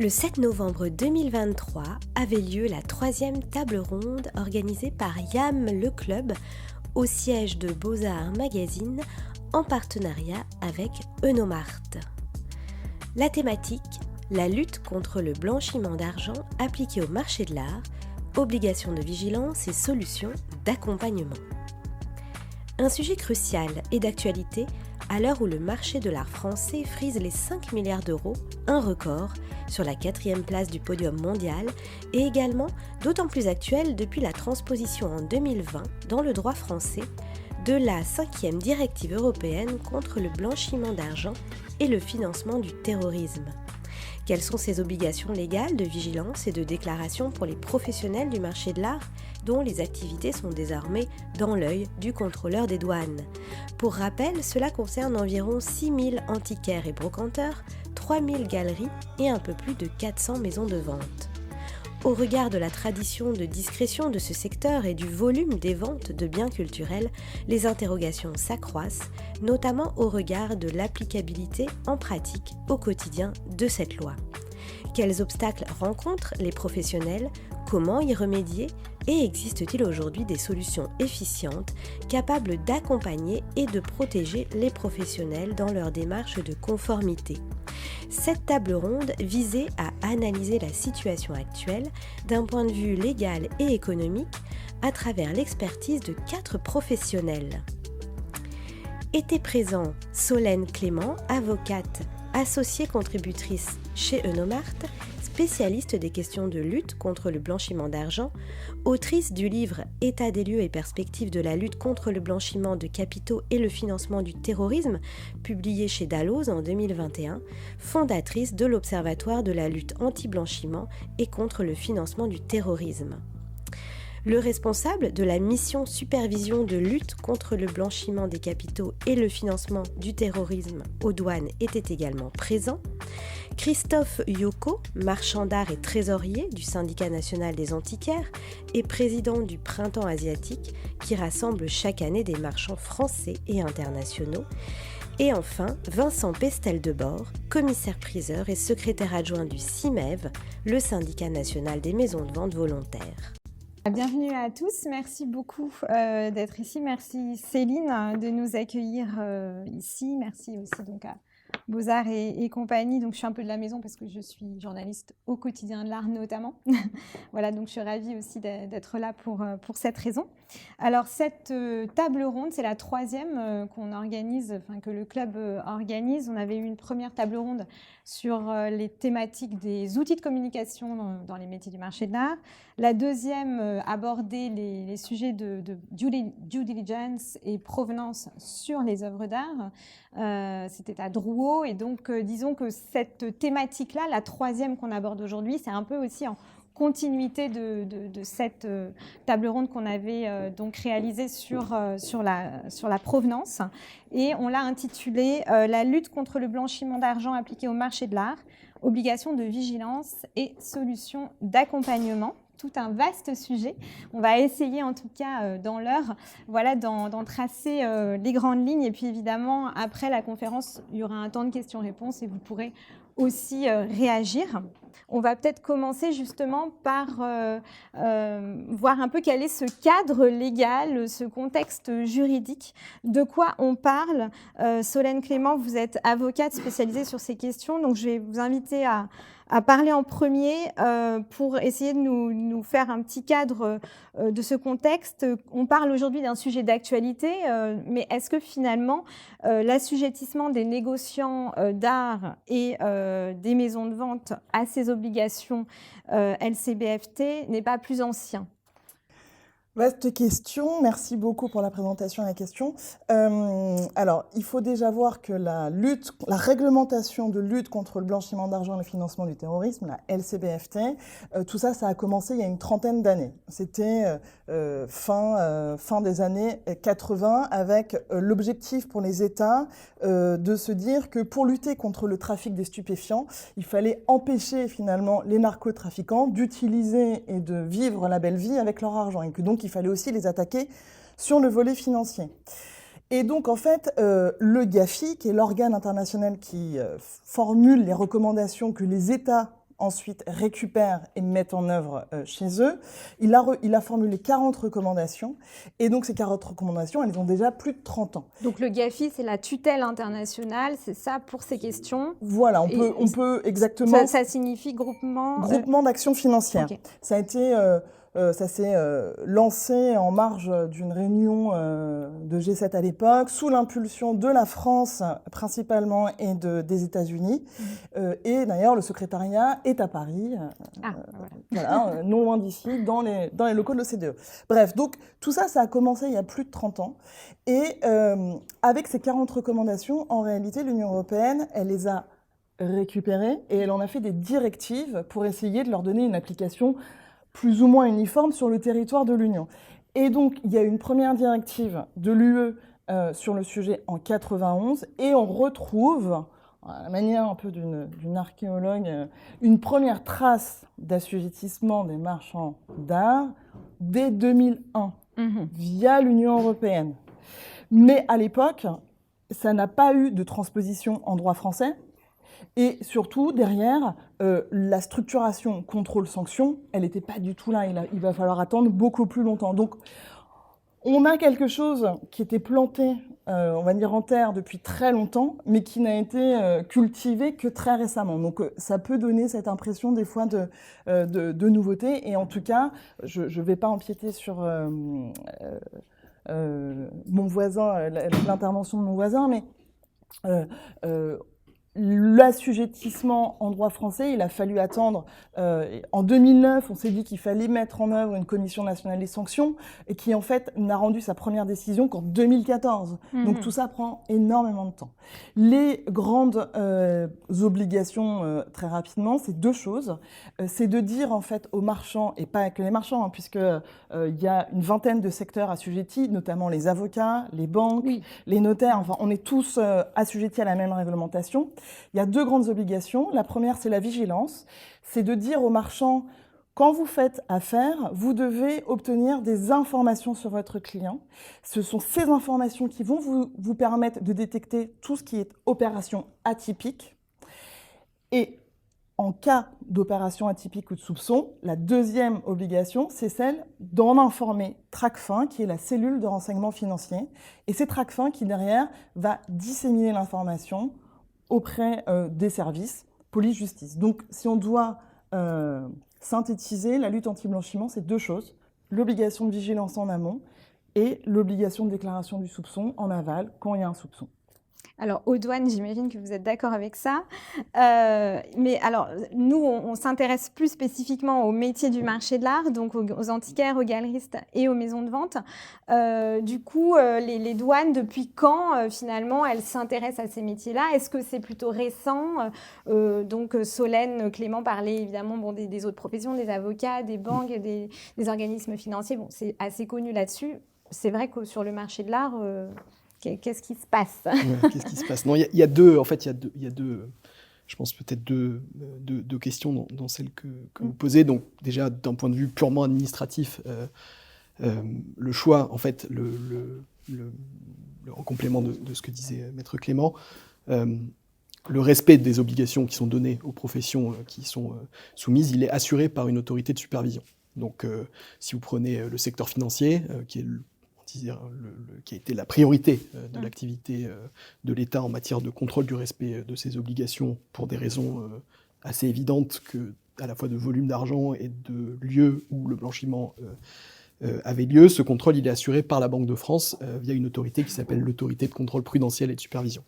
Le 7 novembre 2023 avait lieu la 3e table ronde organisée par YAM Le Club au siège de Beaux-Arts Magazine en partenariat avec Eunomart. La thématique, la lutte contre le blanchiment d'argent appliqué au marché de l'art, obligations de vigilance et solutions d'accompagnement. Un sujet crucial et d'actualité à l'heure où le marché de l'art français frise les 5 milliards d'euros, un record, sur la 4e place du podium mondial et également d'autant plus actuel depuis la transposition en 2020 dans le droit français de la 5e directive européenne contre le blanchiment d'argent et le financement du terrorisme. Quelles sont ces obligations légales de vigilance et de déclaration pour les professionnels du marché de l'art dont les activités sont désormais dans l'œil du contrôleur des douanes? Pour rappel, cela concerne environ 6 000 antiquaires et brocanteurs, 3 000 galeries et un peu plus de 400 maisons de vente. Au regard de la tradition de discrétion de ce secteur et du volume des ventes de biens culturels, les interrogations s'accroissent, notamment au regard de l'applicabilité en pratique au quotidien de cette loi. Quels obstacles rencontrent les professionnels? Comment y remédier? Et existe-t-il aujourd'hui des solutions efficientes capables d'accompagner et de protéger les professionnels dans leur démarche de conformité? Cette table ronde visait à analyser la situation actuelle d'un point de vue légal et économique à travers l'expertise de 4 professionnels. Étaient présents Solène Clément, avocate, associée contributrice chez Eunomart, spécialiste des questions de lutte contre le blanchiment d'argent, autrice du livre « État des lieux et perspectives de la lutte contre le blanchiment de capitaux et le financement du terrorisme » publié chez Dalloz en 2021, fondatrice de l'Observatoire de la lutte anti-blanchiment et contre le financement du terrorisme. Le responsable de la mission supervision de lutte contre le blanchiment des capitaux et le financement du terrorisme aux douanes était également présent. Christophe Yoko, marchand d'art et trésorier du Syndicat national des antiquaires et président du Printemps asiatique qui rassemble chaque année des marchands français et internationaux. Et enfin, Vincent Pestel-Debord, commissaire-priseur et secrétaire adjoint du CIMEV, le Syndicat national des maisons de vente volontaires. Bienvenue à tous, merci beaucoup d'être ici, merci Céline de nous accueillir ici, merci aussi donc à Beaux-Arts et compagnie, donc je suis un peu de la maison parce que je suis journaliste au quotidien de l'art notamment, voilà donc je suis ravie aussi d'être là pour cette raison. Alors cette table ronde, c'est la 3e qu'on organise, enfin que le club organise. On avait eu une première table ronde sur les thématiques des outils de communication dans les métiers du marché de l'art. La 2e abordait les sujets de due diligence et provenance sur les œuvres d'art. C'était à Drouot et donc disons que cette thématique-là, la 3e qu'on aborde aujourd'hui, c'est un peu aussi en continuité de cette table ronde qu'on avait donc réalisée sur la provenance. Et on l'a intitulée « La lutte contre le blanchiment d'argent appliqué au marché de l'art, obligations de vigilance et solutions d'accompagnement ». Tout un vaste sujet. On va essayer en tout cas dans l'heure voilà, d'en tracer les grandes lignes. Et puis évidemment, après la conférence, il y aura un temps de questions-réponses et vous pourrez aussi réagir. On va peut-être commencer justement par voir un peu quel est ce cadre légal, ce contexte juridique, de quoi on parle. Solène Clément, vous êtes avocate spécialisée sur ces questions, donc je vais vous inviter à parler en premier pour essayer de nous faire un petit cadre de ce contexte. On parle aujourd'hui d'un sujet d'actualité, mais est-ce que finalement l'assujettissement des négociants d'art et des maisons de vente à ces obligations LCBFT n'est pas plus ancien? Vaste question, merci beaucoup pour la présentation et la question. Alors, il faut déjà voir que la réglementation de lutte contre le blanchiment d'argent et le financement du terrorisme, la LCBFT, tout ça, ça a commencé il y a une trentaine d'années. C'était fin des années 80 avec l'objectif pour les États de se dire que pour lutter contre le trafic des stupéfiants, il fallait empêcher finalement les narcotrafiquants d'utiliser et de vivre la belle vie avec leur argent et que donc il fallait aussi les attaquer sur le volet financier. Et donc, en fait, le GAFI, qui est l'organe international qui formule les recommandations que les États ensuite récupèrent et mettent en œuvre chez eux. Il a formulé 40 recommandations, et donc ces 40 recommandations, elles ont déjà plus de 30 ans. Donc le GAFI, c'est la tutelle internationale, c'est ça pour ces questions. Voilà, on peut exactement... Ça signifie groupement... Groupement d'action financière. Okay. Ça a été... ça s'est lancé en marge d'une réunion de G7 à l'époque, sous l'impulsion de la France principalement et des États-Unis. Et d'ailleurs, le secrétariat est à Paris, voilà, non loin d'ici, dans les locaux de l'OCDE. Bref, donc tout ça, ça a commencé il y a plus de 30 ans. Et avec ces 40 recommandations, en réalité, l'Union européenne, elle les a récupérées et elle en a fait des directives pour essayer de leur donner une application plus ou moins uniforme sur le territoire de l'Union. Et donc, il y a une première directive de l'UE sur le sujet en 91, et on retrouve, à la manière un peu d'une archéologue, une première trace d'assujettissement des marchands d'art dès 2001, via l'Union européenne. Mais à l'époque, ça n'a pas eu de transposition en droit français. Et surtout, derrière, la structuration contrôle-sanction, elle n'était pas du tout là. Il va falloir attendre beaucoup plus longtemps. Donc, on a quelque chose qui était planté, on va dire en terre depuis très longtemps, mais qui n'a été cultivé que très récemment. Donc, ça peut donner cette impression des fois de nouveauté. Et en tout cas, je ne vais pas empiéter sur mon voisin, l'intervention de mon voisin, mais l'assujettissement en droit français, il a fallu attendre. En 2009, on s'est dit qu'il fallait mettre en œuvre une commission nationale des sanctions, et qui en fait n'a rendu sa première décision qu'en 2014. Donc tout ça prend énormément de temps. Les grandes obligations, très rapidement, c'est deux choses. C'est de dire en fait aux marchands, et pas que les marchands, puisque il y a une vingtaine de secteurs assujettis, notamment les avocats, les banques, les notaires. Enfin, on est tous assujettis à la même réglementation. Il y a deux grandes obligations. La première, c'est la vigilance. C'est de dire aux marchands, quand vous faites affaire, vous devez obtenir des informations sur votre client. Ce sont ces informations qui vont vous permettre de détecter tout ce qui est opération atypique. Et en cas d'opération atypique ou de soupçon, la deuxième obligation, c'est celle d'en informer Tracfin, qui est la cellule de renseignement financier. Et c'est Tracfin qui, derrière, va disséminer l'information auprès des services, police-justice. Donc, si on doit synthétiser, la lutte anti-blanchiment, c'est deux choses. L'obligation de vigilance en amont et l'obligation de déclaration du soupçon en aval, quand il y a un soupçon. Alors, aux douanes, j'imagine que vous êtes d'accord avec ça. Mais alors, nous, on s'intéresse plus spécifiquement aux métiers du marché de l'art, donc aux antiquaires, aux galeristes et aux maisons de vente. Du coup, les douanes, depuis quand, finalement, elles s'intéressent à ces métiers-là? Est-ce que c'est plutôt récent? Donc, Solène, Clément parlait évidemment des autres professions, des avocats, des banques, des organismes financiers. Bon, c'est assez connu là-dessus. C'est vrai que sur le marché de l'art... Qu'est-ce qui se passe? Qu'est-ce qui se passe? Non, il y a deux, en fait, il y a deux, je pense peut-être deux questions dans celle que vous posez. Donc déjà, d'un point de vue purement administratif, le choix, en fait, en complément de ce que disait Maître Clément, le respect des obligations qui sont données aux professions qui sont soumises, il est assuré par une autorité de supervision. Donc, si vous prenez le secteur financier, qui est qui a été la priorité de l'activité de l'État en matière de contrôle du respect de ses obligations pour des raisons assez évidentes, à la fois de volume d'argent et de lieu où le blanchiment avait lieu. Ce contrôle, il est assuré par la Banque de France via une autorité qui s'appelle l'autorité de contrôle prudentiel et de supervision.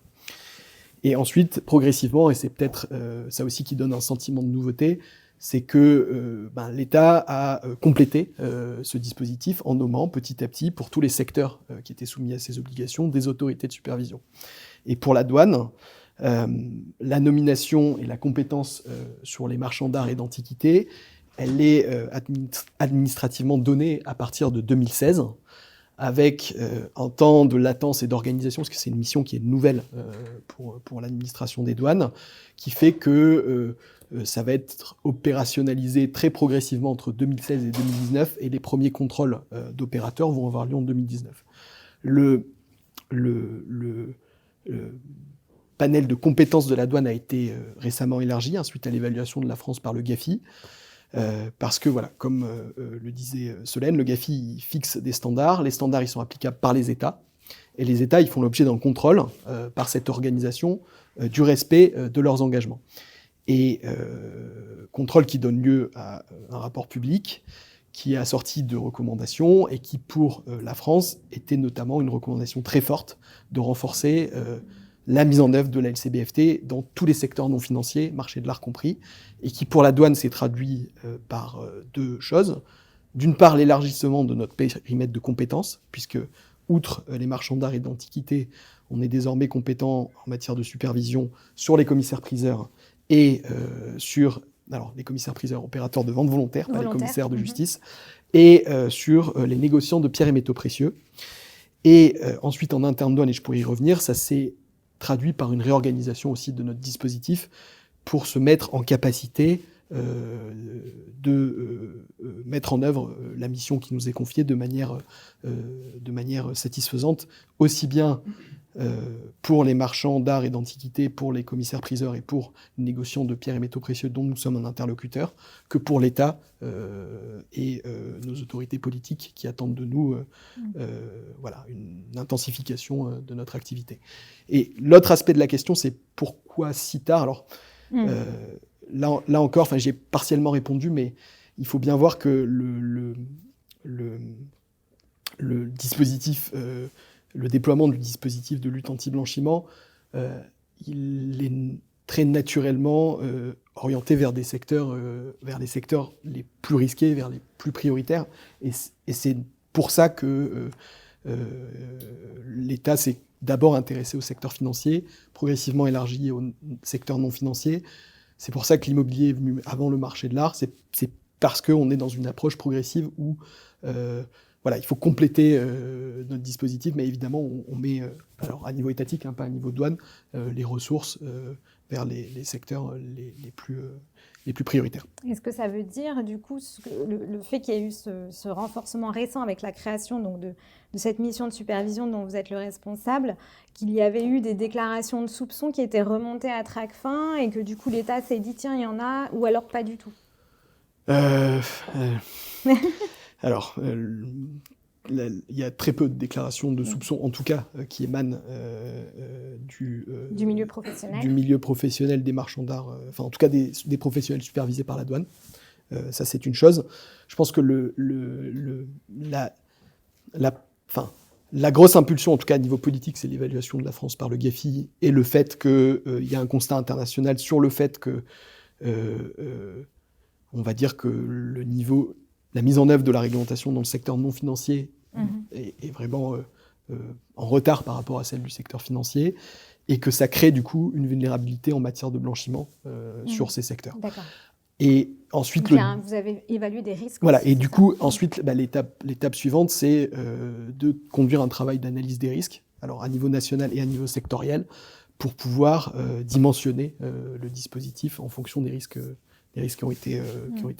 Et ensuite, progressivement, et c'est peut-être ça aussi qui donne un sentiment de nouveauté, c'est que l'État a complété ce dispositif en nommant petit à petit, pour tous les secteurs qui étaient soumis à ces obligations, des autorités de supervision. Et pour la douane, la nomination et la compétence sur les marchands d'art et d'antiquités, elle est administrativement donnée à partir de 2016, avec un temps de latence et d'organisation, parce que c'est une mission qui est nouvelle pour l'administration des douanes, qui fait que ça va être opérationnalisé très progressivement entre 2016 et 2019, et les premiers contrôles d'opérateurs vont avoir lieu en 2019. panel de compétences de la douane a été récemment élargi suite à l'évaluation de la France par le GAFI. Parce que, voilà, comme le disait Solène, le GAFI il fixe des standards. Les standards, ils sont applicables par les États. Et les États, ils font l'objet d'un contrôle par cette organisation du respect de leurs engagements. Et contrôle qui donne lieu à un rapport public qui est assorti de recommandations et qui, pour la France, était notamment une recommandation très forte de renforcer la mise en œuvre de la LCBFT dans tous les secteurs non financiers, marché de l'art compris, et qui, pour la douane, s'est traduit par deux choses. D'une part, l'élargissement de notre périmètre de compétences, puisque, outre les marchands d'art et d'antiquités, on est désormais compétent en matière de supervision sur les commissaires-priseurs et sur les commissaires-priseurs opérateurs de vente volontaire, pas les commissaires de justice, et sur les négociants de pierres et métaux précieux. Et ensuite, en interne douane, et je pourrais y revenir, ça s'est traduit par une réorganisation aussi de notre dispositif pour se mettre en capacité de mettre en œuvre la mission qui nous est confiée de manière satisfaisante, aussi bien pour les marchands d'art et d'antiquités, pour les commissaires-priseurs et pour les négociants de pierres et métaux précieux dont nous sommes un interlocuteur, que pour l'État et nos autorités politiques qui attendent de nous une intensification de notre activité. Et l'autre aspect de la question, c'est pourquoi si tard ? Alors, là encore, j'ai partiellement répondu, mais il faut bien voir que le dispositif, le déploiement du dispositif de lutte anti-blanchiment, il est très naturellement orienté vers des secteurs, vers les secteurs les plus risqués, vers les plus prioritaires. Et c'est pour ça que l'État s'est d'abord intéressé au secteur financier, progressivement élargi au secteur non financier. C'est pour ça que l'immobilier est venu avant le marché de l'art. C'est parce qu'on est dans une approche progressive où il faut compléter notre dispositif, mais évidemment, on met, alors à niveau étatique, pas à niveau douane, les ressources vers les secteurs les plus prioritaires. Est-ce que ça veut dire, du coup, le fait qu'il y ait eu ce renforcement récent avec la création donc, de cette mission de supervision dont vous êtes le responsable, qu'il y avait eu des déclarations de soupçons qui étaient remontées à Tracfin et que du coup l'État s'est dit tiens, il y en a, ou alors pas du tout Alors, il y a très peu de déclarations de soupçons, en tout cas, qui émanent du milieu professionnel. Du milieu professionnel des marchands d'art, en tout cas des professionnels supervisés par la douane. Ça, c'est une chose. Je pense que la grosse impulsion, en tout cas à niveau politique, c'est l'évaluation de la France par le GAFI et le fait qu'il y a un constat international sur le fait que, on va dire que la mise en œuvre de la réglementation dans le secteur non financier est vraiment en retard par rapport à celle du secteur financier et que ça crée du coup une vulnérabilité en matière de blanchiment sur ces secteurs. D'accord. Et ensuite, vous avez évalué des risques. Voilà, aussi, et du coup, ensuite, l'étape suivante, c'est de conduire un travail d'analyse des risques, alors à niveau national et à niveau sectoriel, pour pouvoir dimensionner le dispositif en fonction des risques qui ont été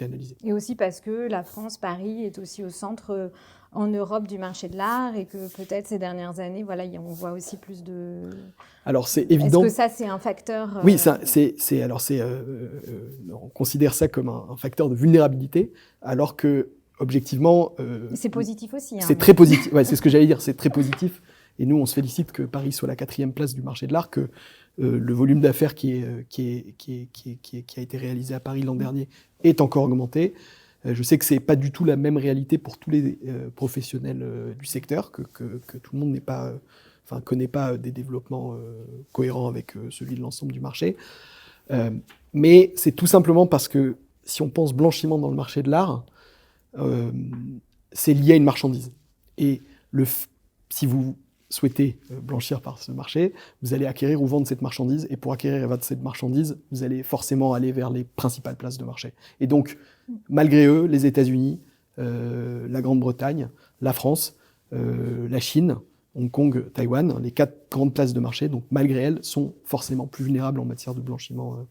analysés. Et aussi parce que la France, Paris, est aussi au centre en Europe du marché de l'art et que peut-être ces dernières années, on voit aussi plus de... Alors c'est évident... Est-ce que ça, c'est un facteur Oui, on considère ça comme un facteur de vulnérabilité, alors que, objectivement... c'est positif aussi. C'est très positif, c'est ce que j'allais dire, c'est très positif. Et nous, on se félicite que Paris soit la 4e place du marché de l'art, que le volume d'affaires qui a été réalisé à Paris l'an dernier est encore augmenté. Je sais que ce n'est pas du tout la même réalité pour tous les professionnels du secteur, que tout le monde connaît pas des développements cohérents avec celui de l'ensemble du marché. Mais c'est tout simplement parce que si on pense blanchiment dans le marché de l'art, c'est lié à une marchandise. Et si vous souhaitez blanchir par ce marché, vous allez acquérir ou vendre cette marchandise, et pour acquérir et vendre cette marchandise, vous allez forcément aller vers les principales places de marché. Et donc, malgré eux, les États-Unis, la Grande-Bretagne, la France, la Chine, Hong Kong, Taïwan, les 4 grandes places de marché, donc malgré elles, sont forcément plus vulnérables en matière de blanchiment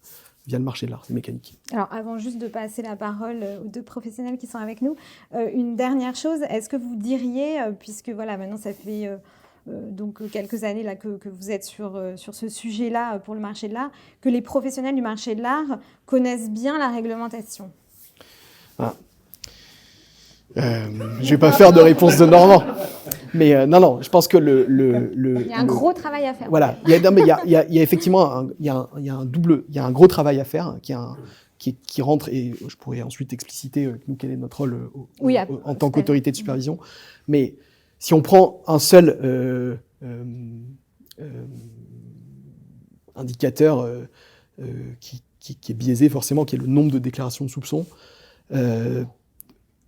via le marché de l'art mécanique. Alors, avant juste de passer la parole aux 2 professionnels qui sont avec nous, une dernière chose, est-ce que vous diriez, puisque maintenant ça fait donc quelques années là, que vous êtes sur ce sujet-là pour le marché de l'art, que les professionnels du marché de l'art connaissent bien la réglementation? Je ne vais pas faire de réponse de Normand. Mais non, je pense que il y a un gros travail à faire. Voilà, il y a effectivement il y a un gros travail à faire qui rentre, et je pourrais ensuite expliciter nous quel est notre rôle en tant qu'autorité de supervision. Mais si on prend un seul indicateur qui est biaisé forcément, qui est le nombre de déclarations de soupçons,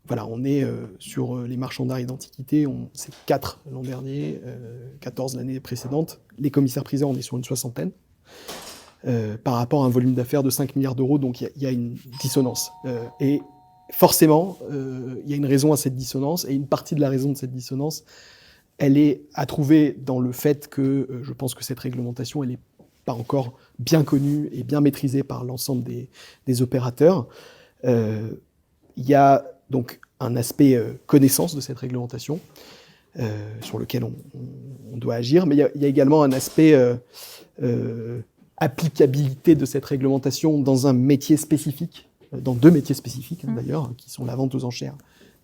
voilà, on est sur les marchands d'art et d'antiquités, c'est 4 l'an dernier, 14 l'année précédente. Les commissaires-priseurs, on est sur une 60aine, par rapport à un volume d'affaires de 5 milliards d'euros, donc il y a une dissonance. Et forcément, il y a une raison à cette dissonance, et une partie de la raison de cette dissonance, elle est à trouver dans le fait que je pense que cette réglementation, elle n'est pas encore bien connue et bien maîtrisée par l'ensemble des opérateurs. Il y a donc un aspect connaissance de cette réglementation sur lequel on doit agir, mais il y a également un aspect applicabilité de cette réglementation dans un métier spécifique, dans 2 métiers spécifiques d'ailleurs, qui sont la vente aux enchères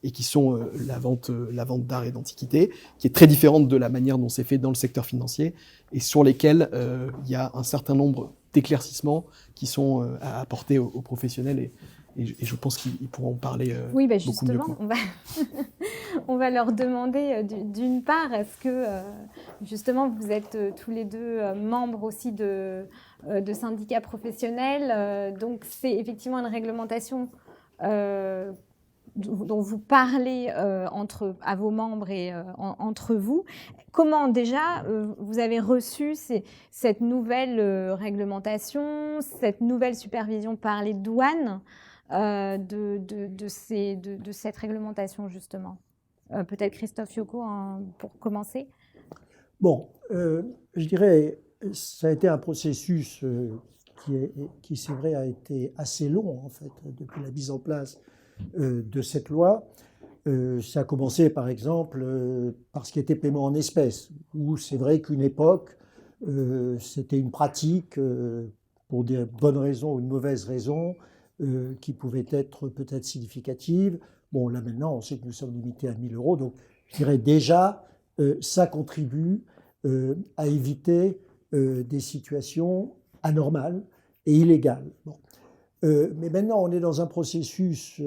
et qui sont la vente d'art et d'antiquité, qui est très différente de la manière dont c'est fait dans le secteur financier, et sur lesquels il y a un certain nombre d'éclaircissements qui sont à apporter aux professionnels, et je pense qu'ils pourront en parler oui, bah beaucoup mieux. Justement, on va leur demander d'une part, est-ce que justement vous êtes tous les deux membres aussi de syndicats professionnels, donc c'est effectivement une réglementation dont vous parlez à vos membres et entre vous. Comment déjà vous avez reçu cette nouvelle réglementation, cette nouvelle supervision par les douanes de cette réglementation, justement? Peut-être Christophe Yoko, pour commencer. Bon, je dirais, ça a été un processus qui c'est vrai, a été assez long, en fait, depuis la mise en place de cette loi. Ça a commencé, par exemple, par ce qui était paiement en espèces, où c'est vrai qu'une époque, c'était une pratique, pour des bonnes raisons ou de mauvaises raisons, qui pouvait être peut-être significative. Bon, là maintenant, on sait que nous sommes limités à 1 000 euros, donc je dirais déjà, ça contribue à éviter des situations anormales et illégales. Bon. Mais maintenant, on est dans un processus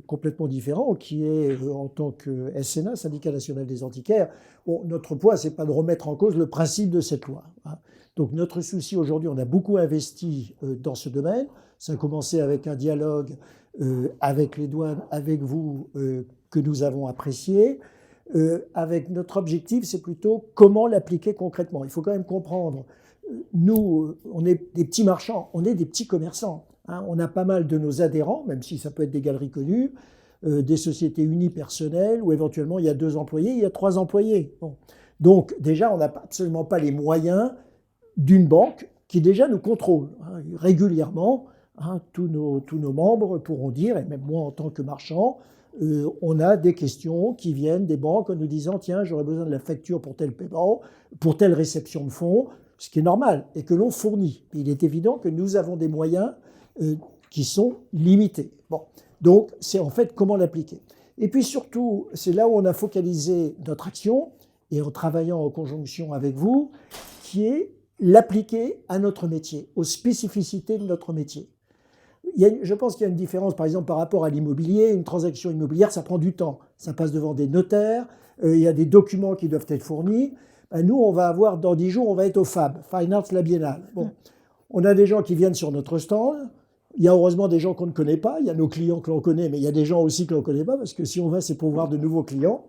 complètement différent, qui est, en tant que SNA, Syndicat national des antiquaires, bon, notre poids, c'est pas de remettre en cause le principe de cette loi, hein. Donc notre souci aujourd'hui, on a beaucoup investi dans ce domaine. Ça a commencé avec un dialogue avec les douanes, avec vous, que nous avons apprécié. Avec notre objectif, c'est plutôt comment l'appliquer concrètement. Il faut quand même comprendre, nous, on est des petits marchands, on est des petits commerçants, hein. On a pas mal de nos adhérents, même si ça peut être des galeries connues, des sociétés unipersonnelles, où éventuellement il y a 2 employés, il y a 3 employés. Bon. Donc déjà, on n'a absolument pas les moyens d'une banque qui déjà nous contrôle, hein, régulièrement. Hein, tous nos membres pourront dire, et même moi en tant que marchand, on a des questions qui viennent des banques en nous disant « Tiens, j'aurais besoin de la facture pour tel paiement, pour telle réception de fonds », ce qui est normal et que l'on fournit. Et il est évident que nous avons des moyens qui sont limités. Bon. Donc, c'est en fait comment l'appliquer. Et puis surtout, c'est là où on a focalisé notre action, et en travaillant en conjonction avec vous, qui est l'appliquer à notre métier, aux spécificités de notre métier. Je pense qu'il y a une différence, par exemple, par rapport à l'immobilier. Une transaction immobilière, ça prend du temps. Ça passe devant des notaires, il y a des documents qui doivent être fournis. Nous, on va avoir, dans 10 jours, on va être au FAB, Fine Arts La Biennale. Bon. On a des gens qui viennent sur notre stand. Il y a heureusement des gens qu'on ne connaît pas. Il y a nos clients que l'on connaît, mais il y a des gens aussi que l'on ne connaît pas, parce que si on va, c'est pour voir de nouveaux clients.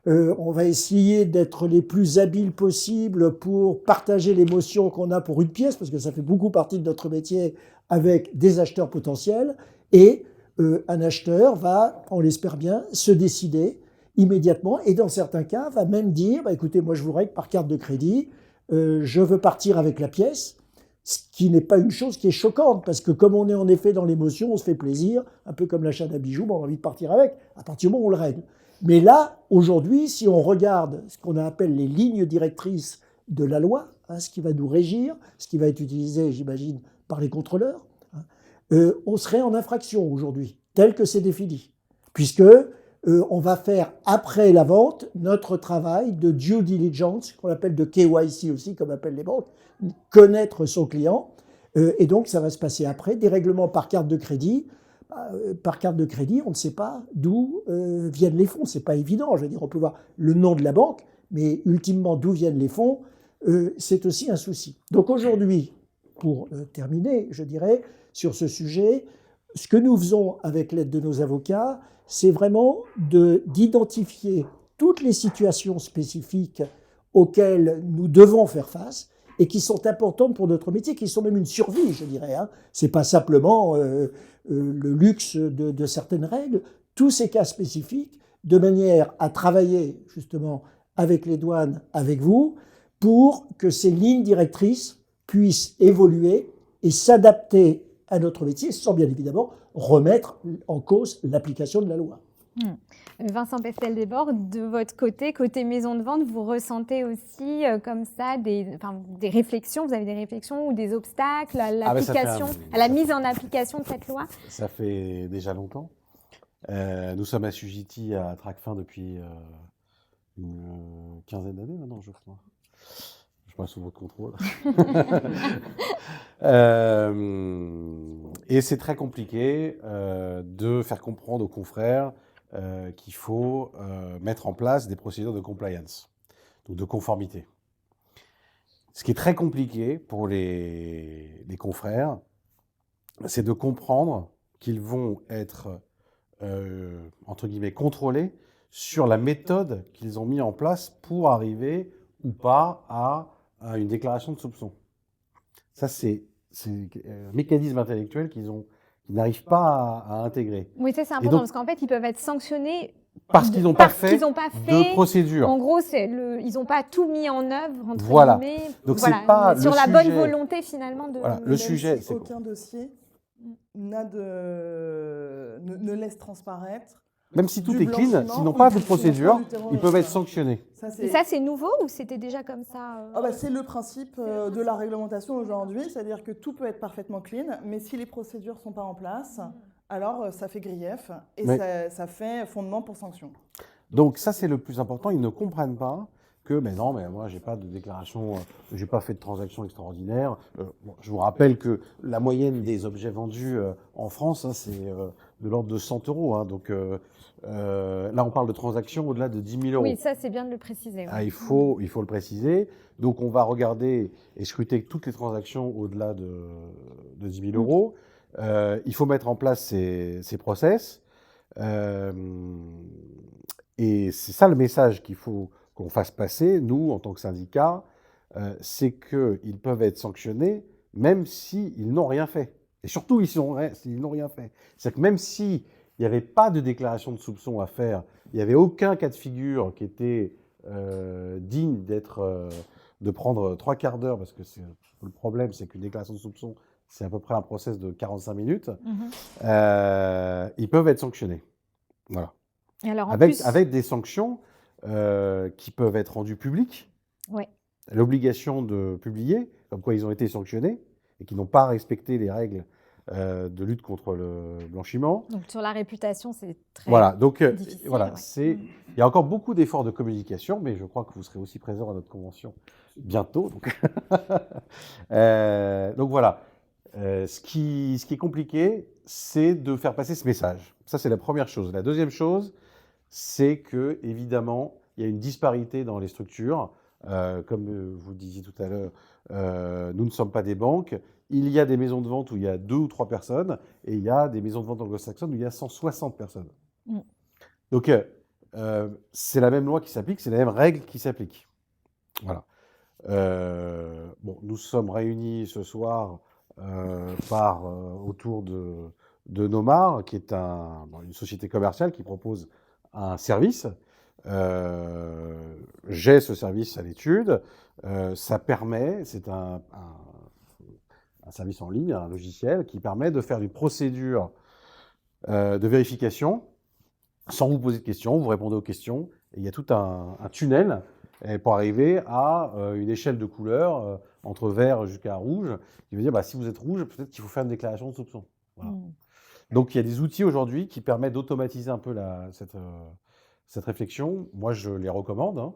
On va essayer d'être les plus habiles possibles pour partager l'émotion qu'on a pour une pièce, parce que ça fait beaucoup partie de notre métier, avec des acheteurs potentiels. Et un acheteur va, on l'espère bien, se décider immédiatement, et dans certains cas, va même dire bah, « Écoutez, moi je vous règle par carte de crédit, je veux partir avec la pièce », ce qui n'est pas une chose qui est choquante, parce que comme on est en effet dans l'émotion, on se fait plaisir, un peu comme l'achat d'un bijou, on a envie de partir avec, à partir du moment où on le règle. Mais là, aujourd'hui, si on regarde ce qu'on appelle les lignes directrices de la loi, ce qui va nous régir, ce qui va être utilisé, j'imagine, par les contrôleurs, on serait en infraction aujourd'hui, tel que c'est défini. Puisque on va faire, après la vente, notre travail de due diligence, qu'on appelle de KYC aussi, comme appellent les banques, connaître son client. Et donc, ça va se passer après, des règlements par carte de crédit. Par carte de crédit, on ne sait pas d'où viennent les fonds. C'est pas évident. Je veux dire, on peut voir le nom de la banque, mais ultimement, d'où viennent les fonds, c'est aussi un souci. Donc aujourd'hui, pour terminer, je dirais, sur ce sujet, ce que nous faisons avec l'aide de nos avocats, c'est vraiment d'identifier toutes les situations spécifiques auxquelles nous devons faire face et qui sont importantes pour notre métier, qui sont même une survie, je dirais. Ce n'est pas simplement le luxe de certaines règles. Tous ces cas spécifiques, de manière à travailler justement avec les douanes, avec vous, pour que ces lignes directrices puissent évoluer et s'adapter à notre métier, sans bien évidemment remettre en cause l'application de la loi. Vincent Pestel-Desbordes, de votre côté maison de vente, vous ressentez aussi comme ça des réflexions, vous avez des réflexions ou des obstacles à l'application, à la mise en application de cette loi? Ça fait déjà longtemps. Nous sommes assujettis à Tracfin depuis une quinzaine d'années maintenant, je crois. Je passe sous votre contrôle. Et c'est très compliqué de faire comprendre aux confrères qu'il faut mettre en place des procédures de compliance, donc de conformité. Ce qui est très compliqué pour les confrères, c'est de comprendre qu'ils vont être, entre guillemets, contrôlés sur la méthode qu'ils ont mis en place pour arriver ou pas à une déclaration de soupçon. Ça, c'est un mécanisme intellectuel qu'ils n'arrivent pas à intégrer. Oui, c'est important, parce qu'en fait, ils peuvent être sanctionnés parce qu'ils n'ont pas fait de procédure. En gros, ils n'ont pas tout mis en œuvre, entre guillemets. Donc, c'est pas sur le la sujet. bonne volonté, finalement. Le sujet, c'est aucun dossier ne laisse transparaître. Même si tout est clean, s'ils n'ont pas de procédure, ils peuvent être sanctionnés. Et ça, c'est nouveau ou c'était déjà comme ça C'est le principe de la réglementation aujourd'hui, c'est-à-dire que tout peut être parfaitement clean, mais si les procédures ne sont pas en place, alors ça fait grief et ça fait fondement pour sanction. Donc ça, c'est le plus important. Ils ne comprennent pas que, moi, j'ai pas de déclaration, j'ai pas fait de transaction extraordinaire. Je vous rappelle que la moyenne des objets vendus en France, c'est de l'ordre de 100 €. Donc là, on parle de transactions au-delà de 10 000 €. Oui, ça, c'est bien de le préciser. Il faut le préciser. Donc, on va regarder et scruter toutes les transactions au-delà de 10 000 €. Il faut mettre en place ces process. Et c'est ça le message qu'il faut qu'on fasse passer, nous, en tant que syndicat, c'est qu'ils peuvent être sanctionnés même s'ils n'ont rien fait. Et surtout, s'ils n'ont rien fait. C'est-à-dire que même s'il n'y avait pas de déclaration de soupçon à faire, il n'y avait aucun cas de figure qui était digne de prendre 3 quarts d'heure, parce que le problème, c'est qu'une déclaration de soupçon, c'est à peu près un process de 45 minutes, ils peuvent être sanctionnés. Voilà. Et alors, avec des sanctions qui peuvent être rendues publiques. Ouais. L'obligation de publier, comme quoi ils ont été sanctionnés et qui n'ont pas respecté les règles de lutte contre le blanchiment. Donc sur la réputation, c'est très difficile. Il y a encore beaucoup d'efforts de communication, mais je crois que vous serez aussi présents à notre convention bientôt. Donc voilà. Ce qui est compliqué, c'est de faire passer ce message. Ça, c'est la première chose. La deuxième chose, c'est que, évidemment, il y a une disparité dans les structures. Comme vous le disiez tout à l'heure, nous ne sommes pas des banques. Il y a des maisons de vente où il y a 2 ou 3 personnes, et il y a des maisons de vente anglo-saxonnes où il y a 160 personnes. Donc, c'est la même loi qui s'applique, c'est la même règle qui s'applique. Voilà. Nous sommes réunis ce soir autour de Nomar, qui est une société commerciale qui propose un service. J'ai ce service à l'étude. Ça permet, c'est un service en ligne, un logiciel qui permet de faire une procédure de vérification sans vous poser de questions, vous répondez aux questions. Et il y a tout un tunnel pour arriver à une échelle de couleurs entre vert jusqu'à rouge, qui veut dire si vous êtes rouge, peut-être qu'il faut faire une déclaration de soupçon. Voilà. Donc il y a des outils aujourd'hui qui permettent d'automatiser un peu cette réflexion. Moi, je les recommande. Hein.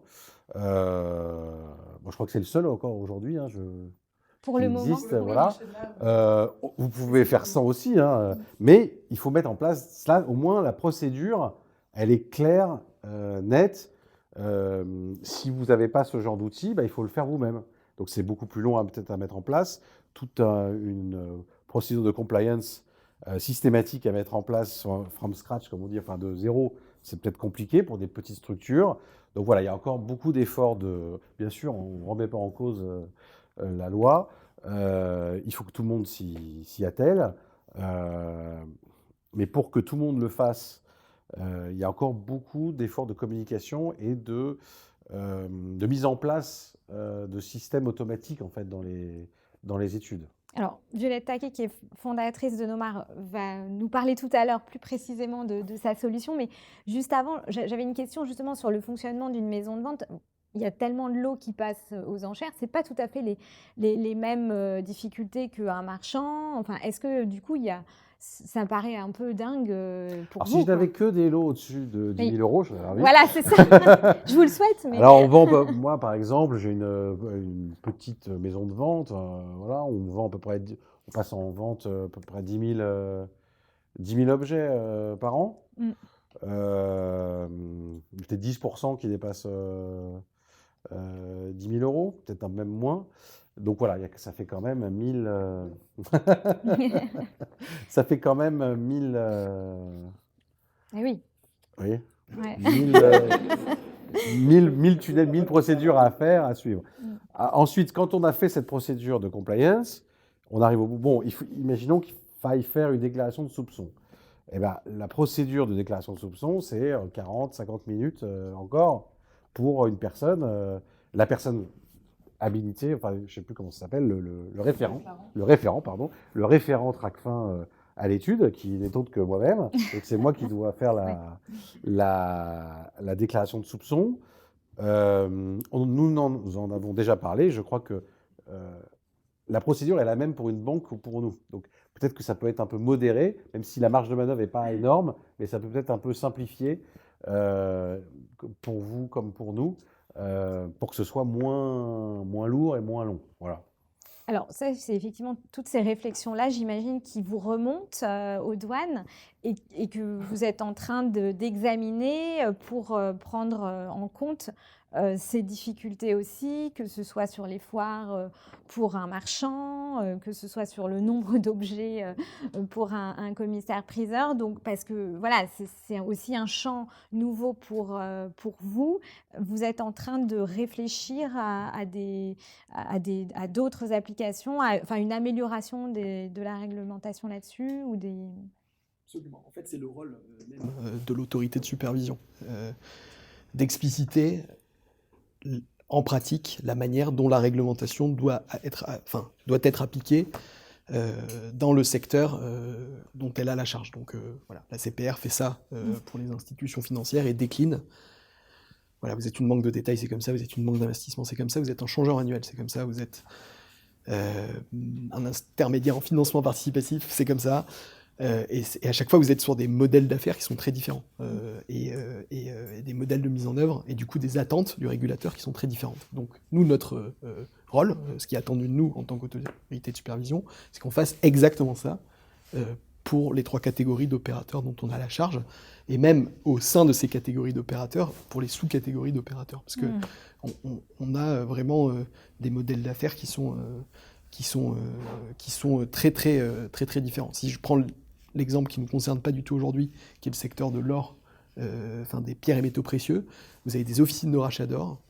Bon, je crois que c'est le seul encore aujourd'hui. Hein, pour le moment, voilà. Vous pouvez faire ça aussi, hein, mais il faut mettre en place cela. Au moins, la procédure, elle est claire, nette. Si vous n'avez pas ce genre d'outil, il faut le faire vous-même. Donc, c'est beaucoup plus long peut-être à mettre en place. Toute une procédure de compliance systématique à mettre en place from scratch, comme on dit, enfin de zéro, c'est peut-être compliqué pour des petites structures. Donc voilà, il y a encore beaucoup d'efforts Bien sûr, on ne remet pas en cause la loi. Il faut que tout le monde s'y attelle. Mais pour que tout le monde le fasse, il y a encore beaucoup d'efforts de communication et de mise en place de systèmes automatiques en fait, dans les études. Alors, Violette Taquet, qui est fondatrice de Nomar, va nous parler tout à l'heure plus précisément de sa solution. Mais juste avant, j'avais une question justement sur le fonctionnement d'une maison de vente. Il y a tellement de lots qui passent aux enchères. Ce n'est pas tout à fait les mêmes difficultés qu'un marchand. Enfin, est-ce que du coup, ça me paraît un peu dingue pour vous. Si je n'avais que des lots au-dessus de 10 000 euros, je serais ravi. Voilà, c'est ça. Je vous le souhaite. Mais... Alors, moi, par exemple, j'ai une petite maison de vente. Voilà, on vend à peu près, on passe en vente à peu près 10 000 objets par an. Peut-être 10% qui dépassent 10 000 euros, peut-être même moins. Donc voilà, ça fait quand même 1000. Ça fait quand même 1000. Eh oui. Oui. Ouais. 1000 tunnels, 1000 procédures à faire, à suivre. Ensuite, quand on a fait cette procédure de compliance, on arrive au bout. Bon, imaginons qu'il faille faire une déclaration de soupçon. Eh ben, la procédure de déclaration de soupçon, c'est 40, 50 minutes encore pour une personne. La personne habilité, enfin, je ne sais plus comment ça s'appelle, le référent TracFin à l'étude, qui n'est autre que moi-même. Donc, c'est moi qui dois faire la déclaration de soupçon. Nous en avons déjà parlé. Je crois que la procédure est la même pour une banque ou pour nous. Donc, peut-être que ça peut être un peu modéré, même si la marge de manœuvre n'est pas énorme, mais ça peut peut-être un peu simplifier pour vous comme pour nous. Pour que ce soit moins lourd et moins long. Voilà. Alors ça, c'est effectivement toutes ces réflexions-là, j'imagine, qui vous remontent aux douanes et que vous êtes en train d'examiner pour prendre en compte ces difficultés aussi, que ce soit sur les foires pour un marchand, que ce soit sur le nombre d'objets pour un commissaire-priseur. Donc, parce que voilà, c'est aussi un champ nouveau pour vous. Vous êtes en train de réfléchir à d'autres applications, enfin une amélioration de la réglementation là-dessus ou des... Absolument. En fait, c'est le rôle même de l'autorité de supervision, d'expliciter en pratique la manière dont la réglementation doit être appliquée dans le secteur dont elle a la charge. Donc voilà, la CPR fait ça pour les institutions financières et décline. Voilà, vous êtes une banque de détail, c'est comme ça, vous êtes une banque d'investissement, c'est comme ça, vous êtes un changeur annuel, c'est comme ça, vous êtes un intermédiaire en financement participatif, c'est comme ça. Et à chaque fois, vous êtes sur des modèles d'affaires qui sont très différents et des modèles de mise en œuvre et du coup des attentes du régulateur qui sont très différentes. Donc nous, notre rôle, ce qui est attendu de nous en tant qu'autorité de supervision, c'est qu'on fasse exactement ça pour les 3 catégories d'opérateurs dont on a la charge et même au sein de ces catégories d'opérateurs pour les sous-catégories d'opérateurs. Parce qu'on a vraiment des modèles d'affaires qui sont très différents. Si je prends l'exemple qui ne nous concerne pas du tout aujourd'hui, qui est le secteur de l'or, des pierres et métaux précieux, vous avez des officines de rachat d'or,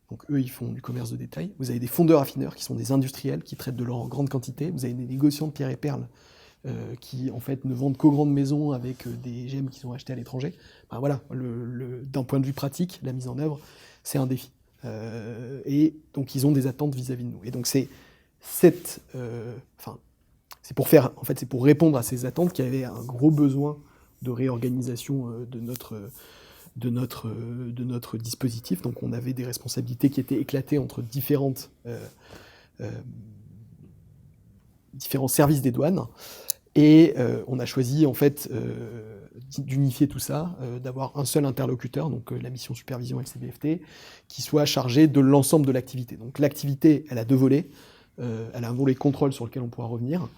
donc eux ils font du commerce de détail, vous avez des fondeurs raffineurs qui sont des industriels qui traitent de l'or en grande quantité, vous avez des négociants de pierres et perles qui en fait ne vendent qu'aux grandes maisons avec des gemmes qui sont achetées à l'étranger. Ben voilà, d'un point de vue pratique, la mise en œuvre, c'est un défi. Et donc ils ont des attentes vis-à-vis de nous. Et donc c'est pour répondre à ces attentes qu'il y avait un gros besoin de réorganisation de notre dispositif. Donc on avait des responsabilités qui étaient éclatées entre différents services des douanes. Et on a choisi en fait d'unifier tout ça, d'avoir un seul interlocuteur, donc la mission supervision LCBFT, qui soit chargé de l'ensemble de l'activité. Donc l'activité, elle a deux volets. Elle a un volet contrôle sur lequel on pourra revenir,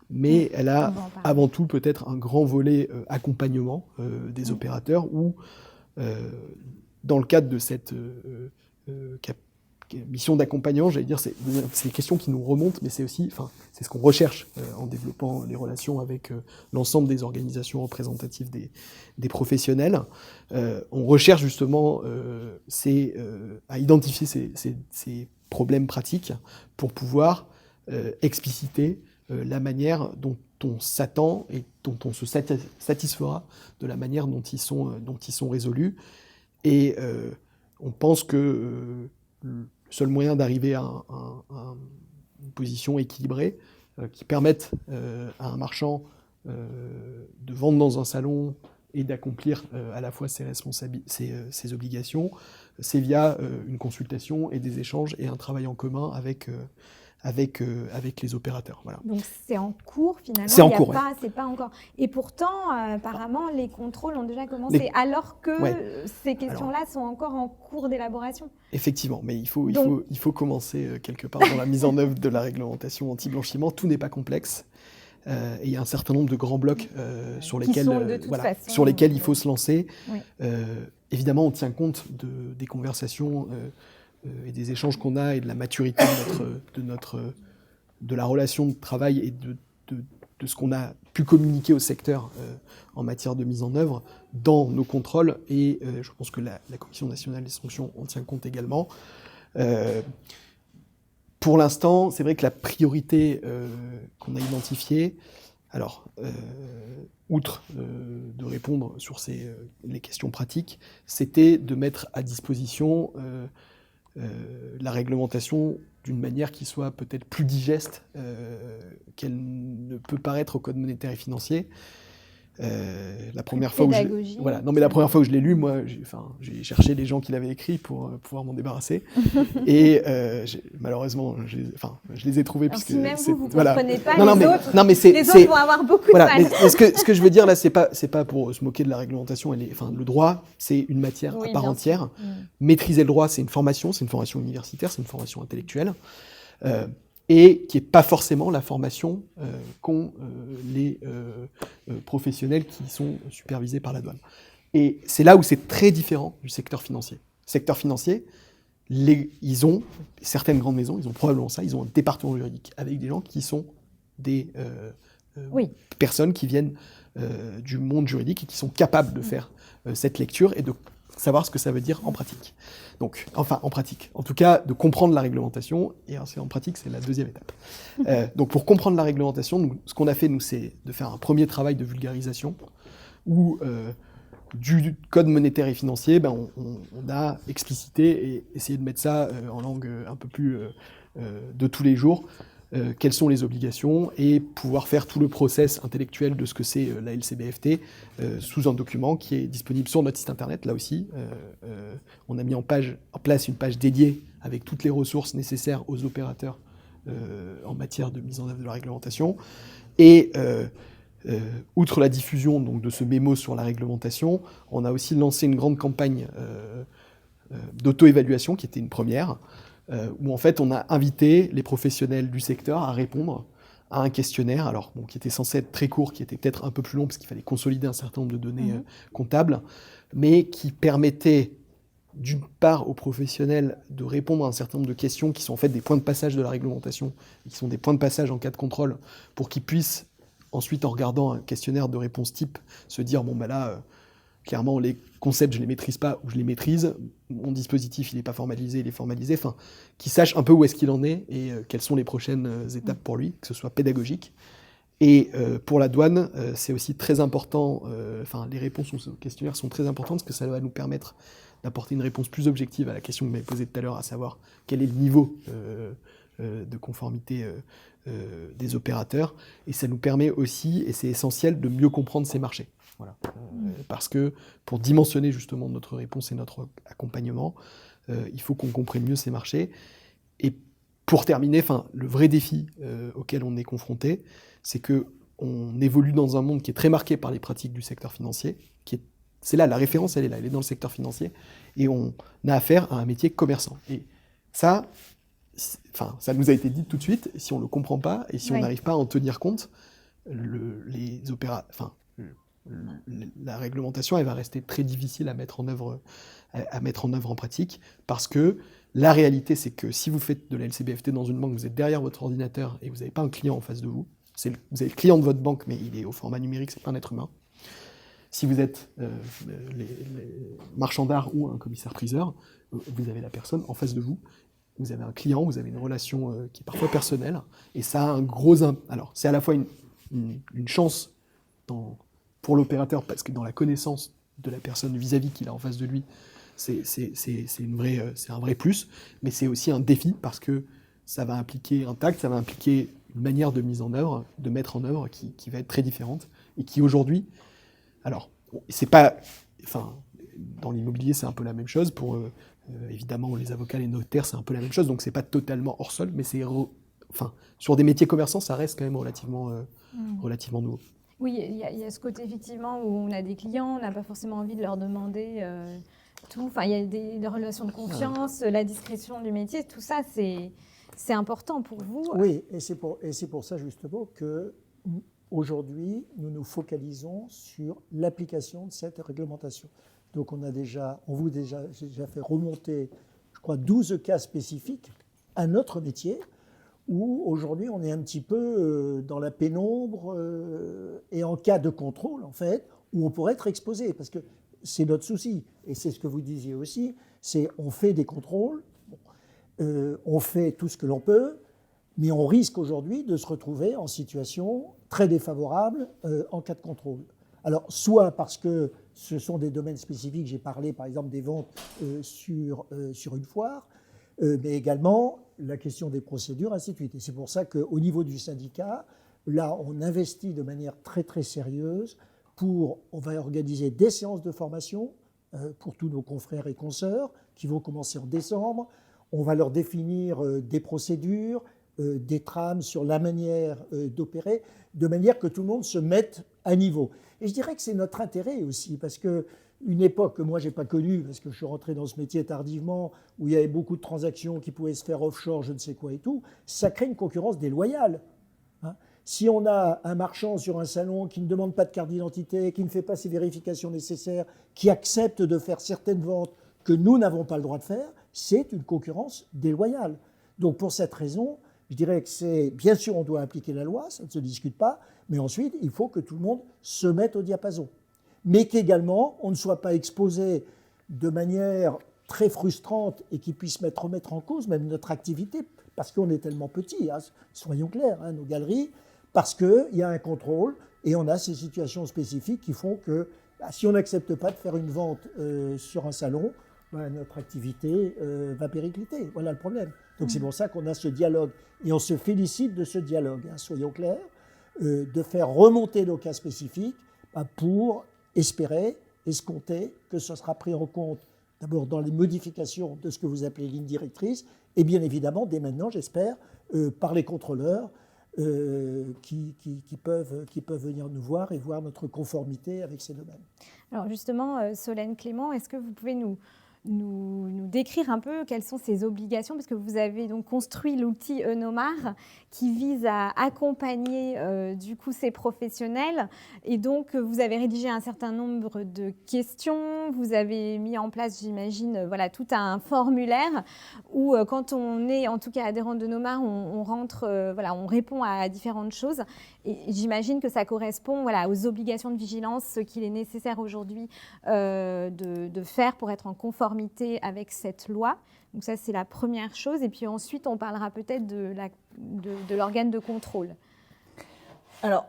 mais elle a avant tout peut-être un grand volet accompagnement des opérateurs où, dans le cadre de cette mission d'accompagnant, j'allais dire, c'est des questions qui nous remontent, mais c'est aussi, c'est ce qu'on recherche en développant les relations avec l'ensemble des organisations représentatives des professionnels. On recherche justement à identifier ces problèmes pratiques pour pouvoir expliciter la manière dont on s'attend et dont on se satisfera de la manière dont ils sont résolus. Et on pense que le seul moyen d'arriver à une position équilibrée qui permette à un marchand de vendre dans un salon et d'accomplir à la fois ses obligations, c'est via une consultation et des échanges et un travail en commun avec les opérateurs. Voilà. Donc c'est en cours finalement. C'est en cours. C'est pas encore. Et pourtant, apparemment, les contrôles ont déjà commencé, alors que ces questions-là sont encore en cours d'élaboration. Effectivement, mais il faut commencer quelque part dans la mise en œuvre de la réglementation anti-blanchiment. Tout n'est pas complexe. Et il y a un certain nombre de grands blocs sur lesquels il faut se lancer. Oui. Évidemment, on tient compte des conversations et des échanges qu'on a et de la maturité de la relation de travail et de ce qu'on a pu communiquer au secteur en matière de mise en œuvre dans nos contrôles. Et je pense que la Commission nationale des sanctions en tient compte également. Pour l'instant, c'est vrai que la priorité qu'on a identifiée, alors, outre de répondre sur les questions pratiques, c'était de mettre à disposition la réglementation d'une manière qui soit peut-être plus digeste qu'elle ne peut paraître au Code monétaire et financier. La première fois où je l'ai lu, moi, j'ai cherché les gens qui l'avaient écrit pour pouvoir m'en débarrasser. Et malheureusement, je les ai trouvés. Alors, si même vous comprenez pas les autres vont avoir beaucoup de mal. Mais ce que je veux dire là, c'est pas pour se moquer de la réglementation. Le droit, c'est une matière à part entière. Maîtriser le droit, c'est une formation universitaire, c'est une formation intellectuelle. Et qui n'est pas forcément la formation qu'ont les professionnels qui sont supervisés par la douane. Et c'est là où c'est très différent du secteur financier. Secteur financier, ils ont, certaines grandes maisons, ils ont probablement ça, ils ont un département juridique avec des gens qui sont des personnes qui viennent du monde juridique et qui sont capables de faire cette lecture et de savoir ce que ça veut dire en pratique. Donc, en pratique. En tout cas, de comprendre la réglementation, et en pratique, c'est la deuxième étape. Donc, pour comprendre la réglementation, ce qu'on a fait, c'est de faire un premier travail de vulgarisation, où du code monétaire et financier, on a explicité et essayé de mettre ça en langue un peu plus de tous les jours, quelles sont les obligations, et pouvoir faire tout le process intellectuel de ce que c'est la LCBFT sous un document qui est disponible sur notre site internet. Là aussi, on a mis en place une page dédiée avec toutes les ressources nécessaires aux opérateurs en matière de mise en œuvre de la réglementation. Et outre la diffusion donc, de ce mémo sur la réglementation, on a aussi lancé une grande campagne d'auto-évaluation qui était une première, où en fait on a invité les professionnels du secteur à répondre à un questionnaire, qui était censé être très court, qui était peut-être un peu plus long parce qu'il fallait consolider un certain nombre de données comptables, mais qui permettait d'une part aux professionnels de répondre à un certain nombre de questions qui sont en fait des points de passage de la réglementation, et qui sont des points de passage en cas de contrôle, pour qu'ils puissent ensuite, en regardant un questionnaire de réponse type, se dire clairement, les concepts, je ne les maîtrise pas ou je les maîtrise. Mon dispositif, il n'est pas formalisé, il est formalisé. Enfin, qu'il sache un peu où est-ce qu'il en est et quelles sont les prochaines étapes pour lui, que ce soit pédagogique. Et pour la douane, c'est aussi très important. Les réponses au questionnaire sont très importantes parce que ça va nous permettre d'apporter une réponse plus objective à la question que vous m'avez posée tout à l'heure, à savoir quel est le niveau de conformité des opérateurs. Et ça nous permet aussi, et c'est essentiel, de mieux comprendre ces marchés. Voilà. Parce que pour dimensionner justement notre réponse et notre accompagnement, il faut qu'on comprenne mieux ces marchés. Et pour terminer, le vrai défi auquel on est confronté, c'est qu'on évolue dans un monde qui est très marqué par les pratiques du secteur financier. C'est là, la référence, elle est là, elle est dans le secteur financier. Et on a affaire à un métier commerçant. Et ça nous a été dit tout de suite, si on ne le comprend pas et si on n'arrive pas à en tenir compte, la réglementation, elle va rester très difficile à mettre en œuvre en pratique, parce que la réalité, c'est que si vous faites de la LCBFT dans une banque, vous êtes derrière votre ordinateur et vous n'avez pas un client en face de vous. Vous avez le client de votre banque, mais il est au format numérique, c'est pas un être humain. Si vous êtes les marchands d'art ou un commissaire-priseur, vous avez la personne en face de vous. Vous avez un client, vous avez une relation qui est parfois personnelle, et ça a un gros impact. Alors, c'est à la fois une chance pour l'opérateur, parce que dans la connaissance de la personne vis-à-vis qu'il a en face de lui, c'est un vrai plus, mais c'est aussi un défi, parce que ça va impliquer un tact, ça va impliquer une manière de mettre en œuvre qui va être très différente, et qui aujourd'hui, alors, c'est pas, dans l'immobilier, c'est un peu la même chose, pour évidemment, les avocats, les notaires, c'est un peu la même chose, donc c'est pas totalement hors sol, mais sur des métiers commerçants, ça reste quand même relativement nouveau. Oui, il y a ce côté effectivement où on a des clients, on n'a pas forcément envie de leur demander tout. Il y a des relations de confiance, la discrétion du métier, tout ça, c'est important pour vous. Oui, et c'est pour ça justement que aujourd'hui, nous nous focalisons sur l'application de cette réglementation. Donc j'ai déjà fait remonter, je crois, 12 cas spécifiques à notre métier, où aujourd'hui on est un petit peu dans la pénombre et en cas de contrôle, en fait, où on pourrait être exposé, parce que c'est notre souci, et c'est ce que vous disiez aussi, c'est on fait des contrôles, on fait tout ce que l'on peut, mais on risque aujourd'hui de se retrouver en situation très défavorable en cas de contrôle. Alors, soit parce que ce sont des domaines spécifiques, j'ai parlé par exemple des ventes sur une foire, mais également la question des procédures, ainsi de suite. Et c'est pour ça qu'au niveau du syndicat, là, on investit de manière très très sérieuse on va organiser des séances de formation pour tous nos confrères et consoeurs qui vont commencer en décembre. On va leur définir des procédures, des trames sur la manière d'opérer, de manière que tout le monde se mette à niveau. Et je dirais que c'est notre intérêt aussi, parce qu'une époque que moi je n'ai pas connue, parce que je suis rentré dans ce métier tardivement, où il y avait beaucoup de transactions qui pouvaient se faire offshore, je ne sais quoi et tout, ça crée une concurrence déloyale. Si on a un marchand sur un salon qui ne demande pas de carte d'identité, qui ne fait pas ces vérifications nécessaires, qui accepte de faire certaines ventes que nous n'avons pas le droit de faire, c'est une concurrence déloyale. Donc pour cette raison, je dirais que bien sûr, on doit appliquer la loi, ça ne se discute pas, mais ensuite, il faut que tout le monde se mette au diapason. Mais qu'également, on ne soit pas exposé de manière très frustrante et qui puisse remettre en cause même notre activité, parce qu'on est tellement petit, soyons clairs, nos galeries, parce qu'il y a un contrôle et on a ces situations spécifiques qui font que si on n'accepte pas de faire une vente sur un salon, notre activité va péricliter. Voilà le problème. Donc c'est pour ça qu'on a ce dialogue et on se félicite de ce dialogue, soyons clairs, de faire remonter nos cas spécifiques pour espérer, escompter que ce sera pris en compte d'abord dans les modifications de ce que vous appelez ligne directrice et bien évidemment dès maintenant, j'espère, par les contrôleurs qui peuvent venir nous voir et voir notre conformité avec ces domaines. Alors justement, Solène Clément, est-ce que vous pouvez nous décrire un peu quelles sont ces obligations, parce que vous avez donc construit l'outil Eunomar qui vise à accompagner du coup ces professionnels, et donc vous avez rédigé un certain nombre de questions, vous avez mis en place, j'imagine, tout un formulaire où quand on est en tout cas adhérent de Eunomar, on rentre, on répond à différentes choses, et j'imagine que ça correspond aux obligations de vigilance, ce qu'il est nécessaire aujourd'hui de faire pour être en conformité avec cette loi. Donc ça, c'est la première chose. Et puis ensuite, on parlera peut-être de l'organe de contrôle. Alors,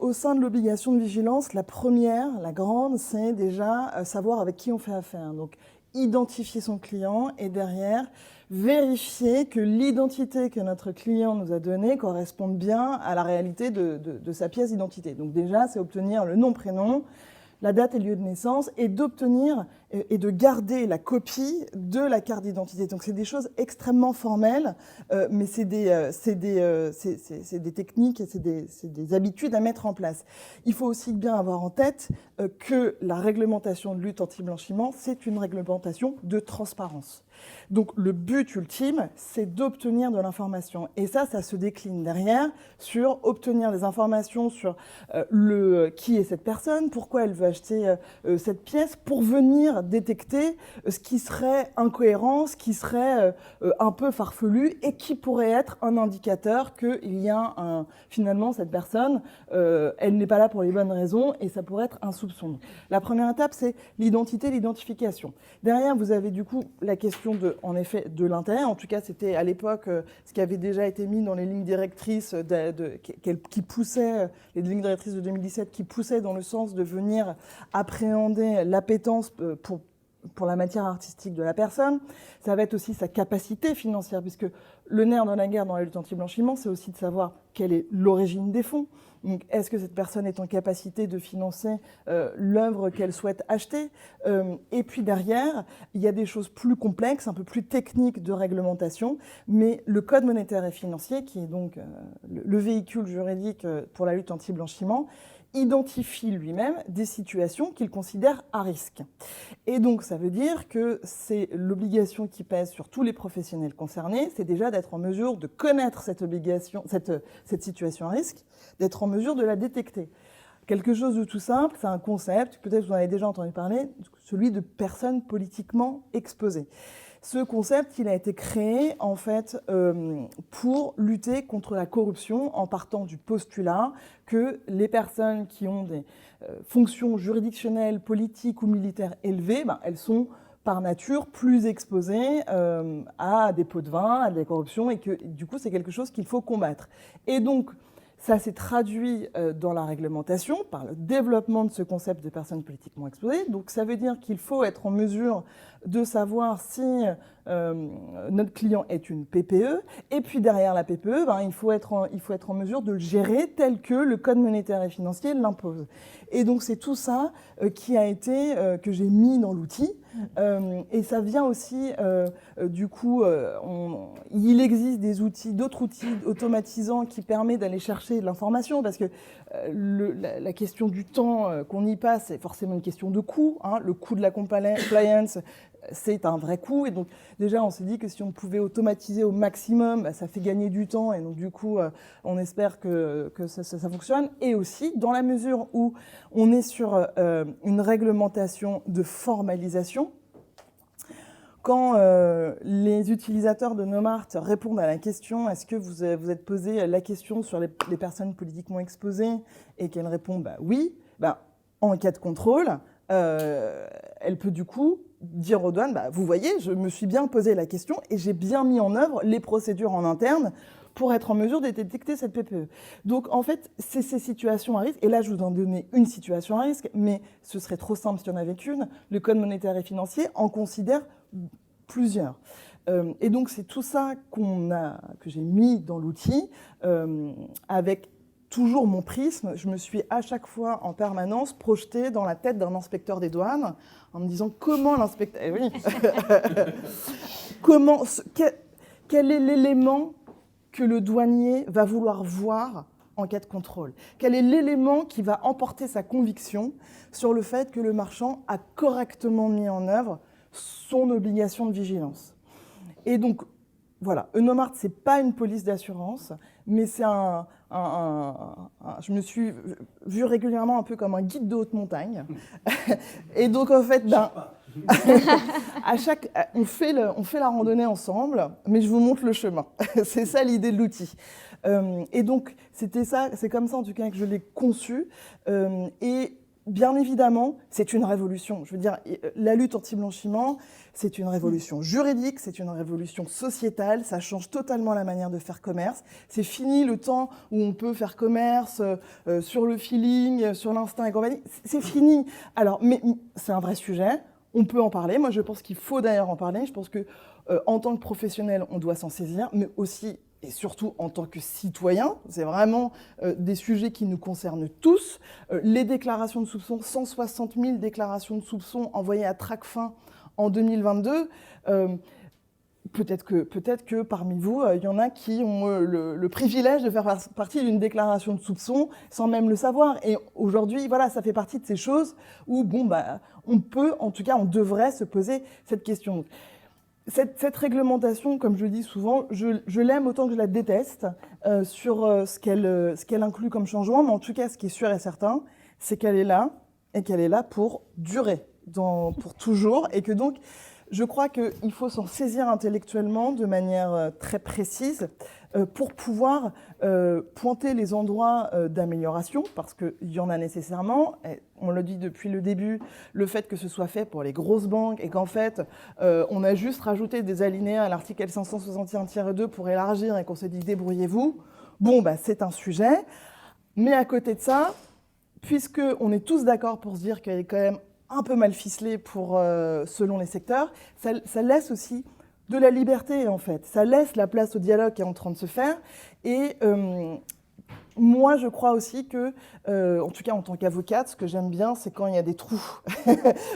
au sein de l'obligation de vigilance, la première, la grande, c'est déjà savoir avec qui on fait affaire. Donc, identifier son client et derrière, vérifier que l'identité que notre client nous a donnée corresponde bien à la réalité de sa pièce d'identité. Donc déjà, c'est obtenir le nom, prénom, la date et le lieu de naissance, et d'obtenir et de garder la copie de la carte d'identité. Donc c'est des choses extrêmement formelles, mais c'est des techniques et c'est des habitudes à mettre en place. Il faut aussi bien avoir en tête que la réglementation de lutte anti-blanchiment, c'est une réglementation de transparence. Donc le but ultime, c'est d'obtenir de l'information. Et ça se décline derrière sur obtenir des informations sur qui est cette personne, pourquoi elle veut acheter cette pièce, pour venir détecter ce qui serait incohérent, ce qui serait un peu farfelu et qui pourrait être un indicateur qu'il y a finalement cette personne, elle n'est pas là pour les bonnes raisons et ça pourrait être un soupçon. La première étape, c'est l'identité, l'identification. Derrière, vous avez du coup la question en effet, de l'intérêt. En tout cas, c'était à l'époque ce qui avait déjà été mis dans les lignes directrices qui poussaient, les lignes directrices de 2017, qui poussaient dans le sens de venir appréhender l'appétence pour la matière artistique de la personne. Ça va être aussi sa capacité financière, puisque le nerf de la guerre dans la lutte anti-blanchiment, c'est aussi de savoir quelle est l'origine des fonds. Donc, est-ce que cette personne est en capacité de financer l'œuvre qu'elle souhaite acheter ? Et puis derrière, il y a des choses plus complexes, un peu plus techniques de réglementation, mais le Code monétaire et financier, qui est donc le véhicule juridique pour la lutte anti-blanchiment, identifie lui-même des situations qu'il considère à risque. Et donc, ça veut dire que c'est l'obligation qui pèse sur tous les professionnels concernés, c'est déjà d'être en mesure de connaître cette obligation, cette situation à risque, d'être en mesure de la détecter. Quelque chose de tout simple, c'est un concept, peut-être que vous en avez déjà entendu parler, celui de personnes politiquement exposées. Ce concept, il a été créé en fait pour lutter contre la corruption en partant du postulat que les personnes qui ont des fonctions juridictionnelles, politiques ou militaires élevées, elles sont par nature plus exposées à des pots de vin, à de la corruption, et que du coup c'est quelque chose qu'il faut combattre. Et donc ça s'est traduit dans la réglementation par le développement de ce concept de personnes politiquement exposées. Donc ça veut dire qu'il faut être en mesure de savoir si notre client est une PPE. Et puis derrière la PPE, il faut être en mesure de le gérer tel que le Code monétaire et financier l'impose. Et donc c'est tout ça qui a été, que j'ai mis dans l'outil. Et ça vient aussi, du coup, il existe d'autres outils automatisants qui permettent d'aller chercher de l'information, parce que la question du temps qu'on y passe, c'est forcément une question de coût. Le coût de la compliance, c'est un vrai coût. Et donc, déjà, on s'est dit que si on pouvait automatiser au maximum, ça fait gagner du temps. Et donc, du coup, on espère que ça fonctionne. Et aussi, dans la mesure où on est sur une réglementation de formalisation, quand les utilisateurs de Nomart répondent à la question « Est-ce que vous êtes posé la question sur les personnes politiquement exposées ?» et qu'elle répond « Oui », en cas de contrôle, elle peut du coup dire aux douanes « Vous voyez, je me suis bien posé la question et j'ai bien mis en œuvre les procédures en interne pour être en mesure de détecter cette PPE. » Donc, en fait, c'est ces situations à risque. Et là, je vous en donnais une situation à risque, mais ce serait trop simple s'il y en avait qu'une. Le Code monétaire et financier en considère plusieurs. Et donc, c'est tout ça que j'ai mis dans l'outil, avec toujours mon prisme. Je me suis à chaque fois, en permanence, projetée dans la tête d'un inspecteur des douanes, en me disant comment l'inspecteur... Eh oui. Quel est l'élément que le douanier va vouloir voir en cas de contrôle? Quel est l'élément qui va emporter sa conviction sur le fait que le marchand a correctement mis en œuvre son obligation de vigilance? Et donc, voilà, Nomart, ce n'est pas une police d'assurance, mais c'est je me suis vue régulièrement un peu comme un guide de haute montagne. Et donc, en fait, on fait la randonnée ensemble, mais je vous montre le chemin. C'est ça l'idée de l'outil. Et donc, c'est comme ça en tout cas que je l'ai conçu. Et bien évidemment, c'est une révolution. Je veux dire, la lutte anti-blanchiment, c'est une révolution juridique, c'est une révolution sociétale, ça change totalement la manière de faire commerce. C'est fini le temps où on peut faire commerce sur le feeling, sur l'instinct et compagnie. C'est fini. Alors, mais c'est un vrai sujet. on peut en parler. Moi, je pense qu'il faut d'ailleurs en parler. Je pense que en tant que professionnel, on doit s'en saisir, mais aussi et surtout en tant que citoyen. C'est vraiment des sujets qui nous concernent tous. Les déclarations de soupçons, 160 000 déclarations de soupçons envoyées à Tracfin en 2022. Peut-être que parmi vous, il y en a qui ont le privilège de faire partie d'une déclaration de soupçon sans même le savoir. Et aujourd'hui, voilà, ça fait partie de ces choses où, on peut, en tout cas, on devrait se poser cette question. Cette réglementation, comme je dis souvent, je l'aime autant que je la déteste sur ce qu'elle inclut comme changement. Mais en tout cas, ce qui est sûr et certain, c'est qu'elle est là et qu'elle est là pour durer, pour toujours. Et que donc, je crois qu'il faut s'en saisir intellectuellement de manière très précise pour pouvoir pointer les endroits d'amélioration, parce qu'il y en a nécessairement. Et on le dit depuis le début, le fait que ce soit fait pour les grosses banques et qu'en fait, on a juste rajouté des alinéas à l'article L561-2 pour élargir et qu'on s'est dit débrouillez-vous. C'est un sujet. Mais à côté de ça, puisqu'on est tous d'accord pour se dire qu'elle est quand même un peu mal ficelée selon les secteurs, ça laisse aussi de la liberté, en fait. Ça laisse la place au dialogue qui est en train de se faire. Et moi, je crois aussi que, en tout cas en tant qu'avocate, ce que j'aime bien, c'est quand il y a des trous.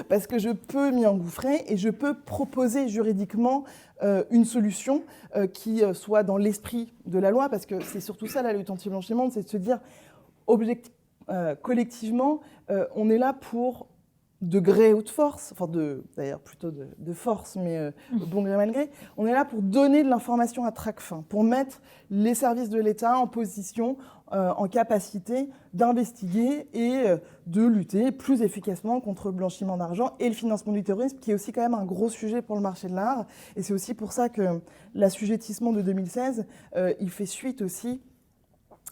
Parce que je peux m'y engouffrer et je peux proposer juridiquement une solution qui soit dans l'esprit de la loi. Parce que c'est surtout ça, la lutte anti-blanchiment, c'est de se dire, collectivement, on est là pour de gré ou de force, d'ailleurs plutôt de force, mais bon gré mal gré, on est là pour donner de l'information à Tracfin, pour mettre les services de l'État en position, en capacité d'investiguer et de lutter plus efficacement contre le blanchiment d'argent et le financement du terrorisme, qui est aussi quand même un gros sujet pour le marché de l'art. Et c'est aussi pour ça que l'assujettissement de 2016, il fait suite aussi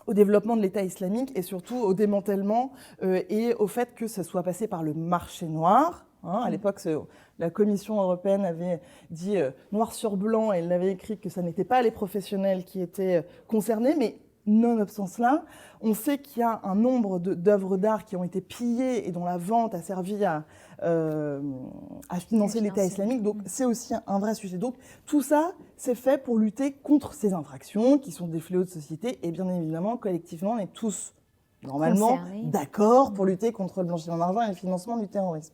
au développement de l'État islamique et surtout au démantèlement et au fait que ça soit passé par le marché noir. À l'époque, la Commission européenne avait dit noir sur blanc et elle avait écrit que ça n'était pas les professionnels qui étaient concernés, mais nonobstant cela, on sait qu'il y a un nombre d'œuvres d'art qui ont été pillées et dont la vente a servi à financer l'État islamique. Donc, c'est aussi un vrai sujet. Donc, tout ça, c'est fait pour lutter contre ces infractions qui sont des fléaux de société. Et bien évidemment, collectivement, on est tous, normalement, d'accord pour lutter contre le blanchiment d'argent et le financement du terrorisme.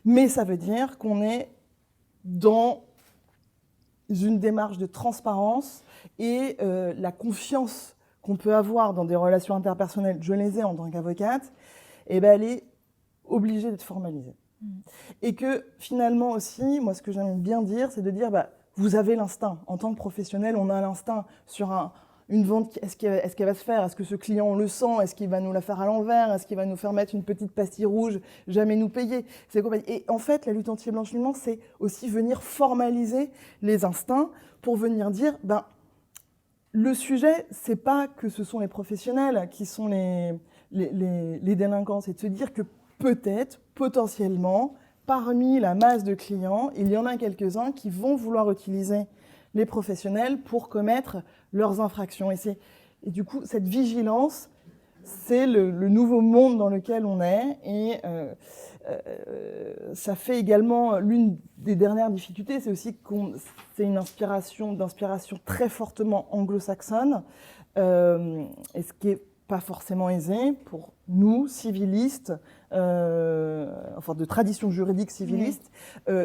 Mais ça veut dire qu'on est dans une démarche de transparence et la confiance qu'on peut avoir dans des relations interpersonnelles, je les ai en tant qu'avocate, elle est obligée d'être formalisée. Et que finalement aussi, moi ce que j'aime bien dire, c'est de dire, vous avez l'instinct. En tant que professionnel, on a l'instinct sur une vente, est-ce qu'elle va se faire? Est-ce que ce client, on le sent? Est-ce qu'il va nous la faire à l'envers? Est-ce qu'il va nous faire mettre une petite pastille rouge, jamais nous payer? Et en fait, la lutte anti-blanchiment, c'est aussi venir formaliser les instincts pour venir dire, le sujet, c'est pas que ce sont les professionnels qui sont les délinquants, c'est de se dire que peut-être, potentiellement, parmi la masse de clients, il y en a quelques-uns qui vont vouloir utiliser les professionnels pour commettre leurs infractions. Et du coup, cette vigilance, c'est le nouveau monde dans lequel on est. Et ça fait également l'une des dernières difficultés, c'est aussi que c'est une d'inspiration très fortement anglo-saxonne, et ce qui n'est pas forcément aisé pour nous, civilistes, de tradition juridique civiliste,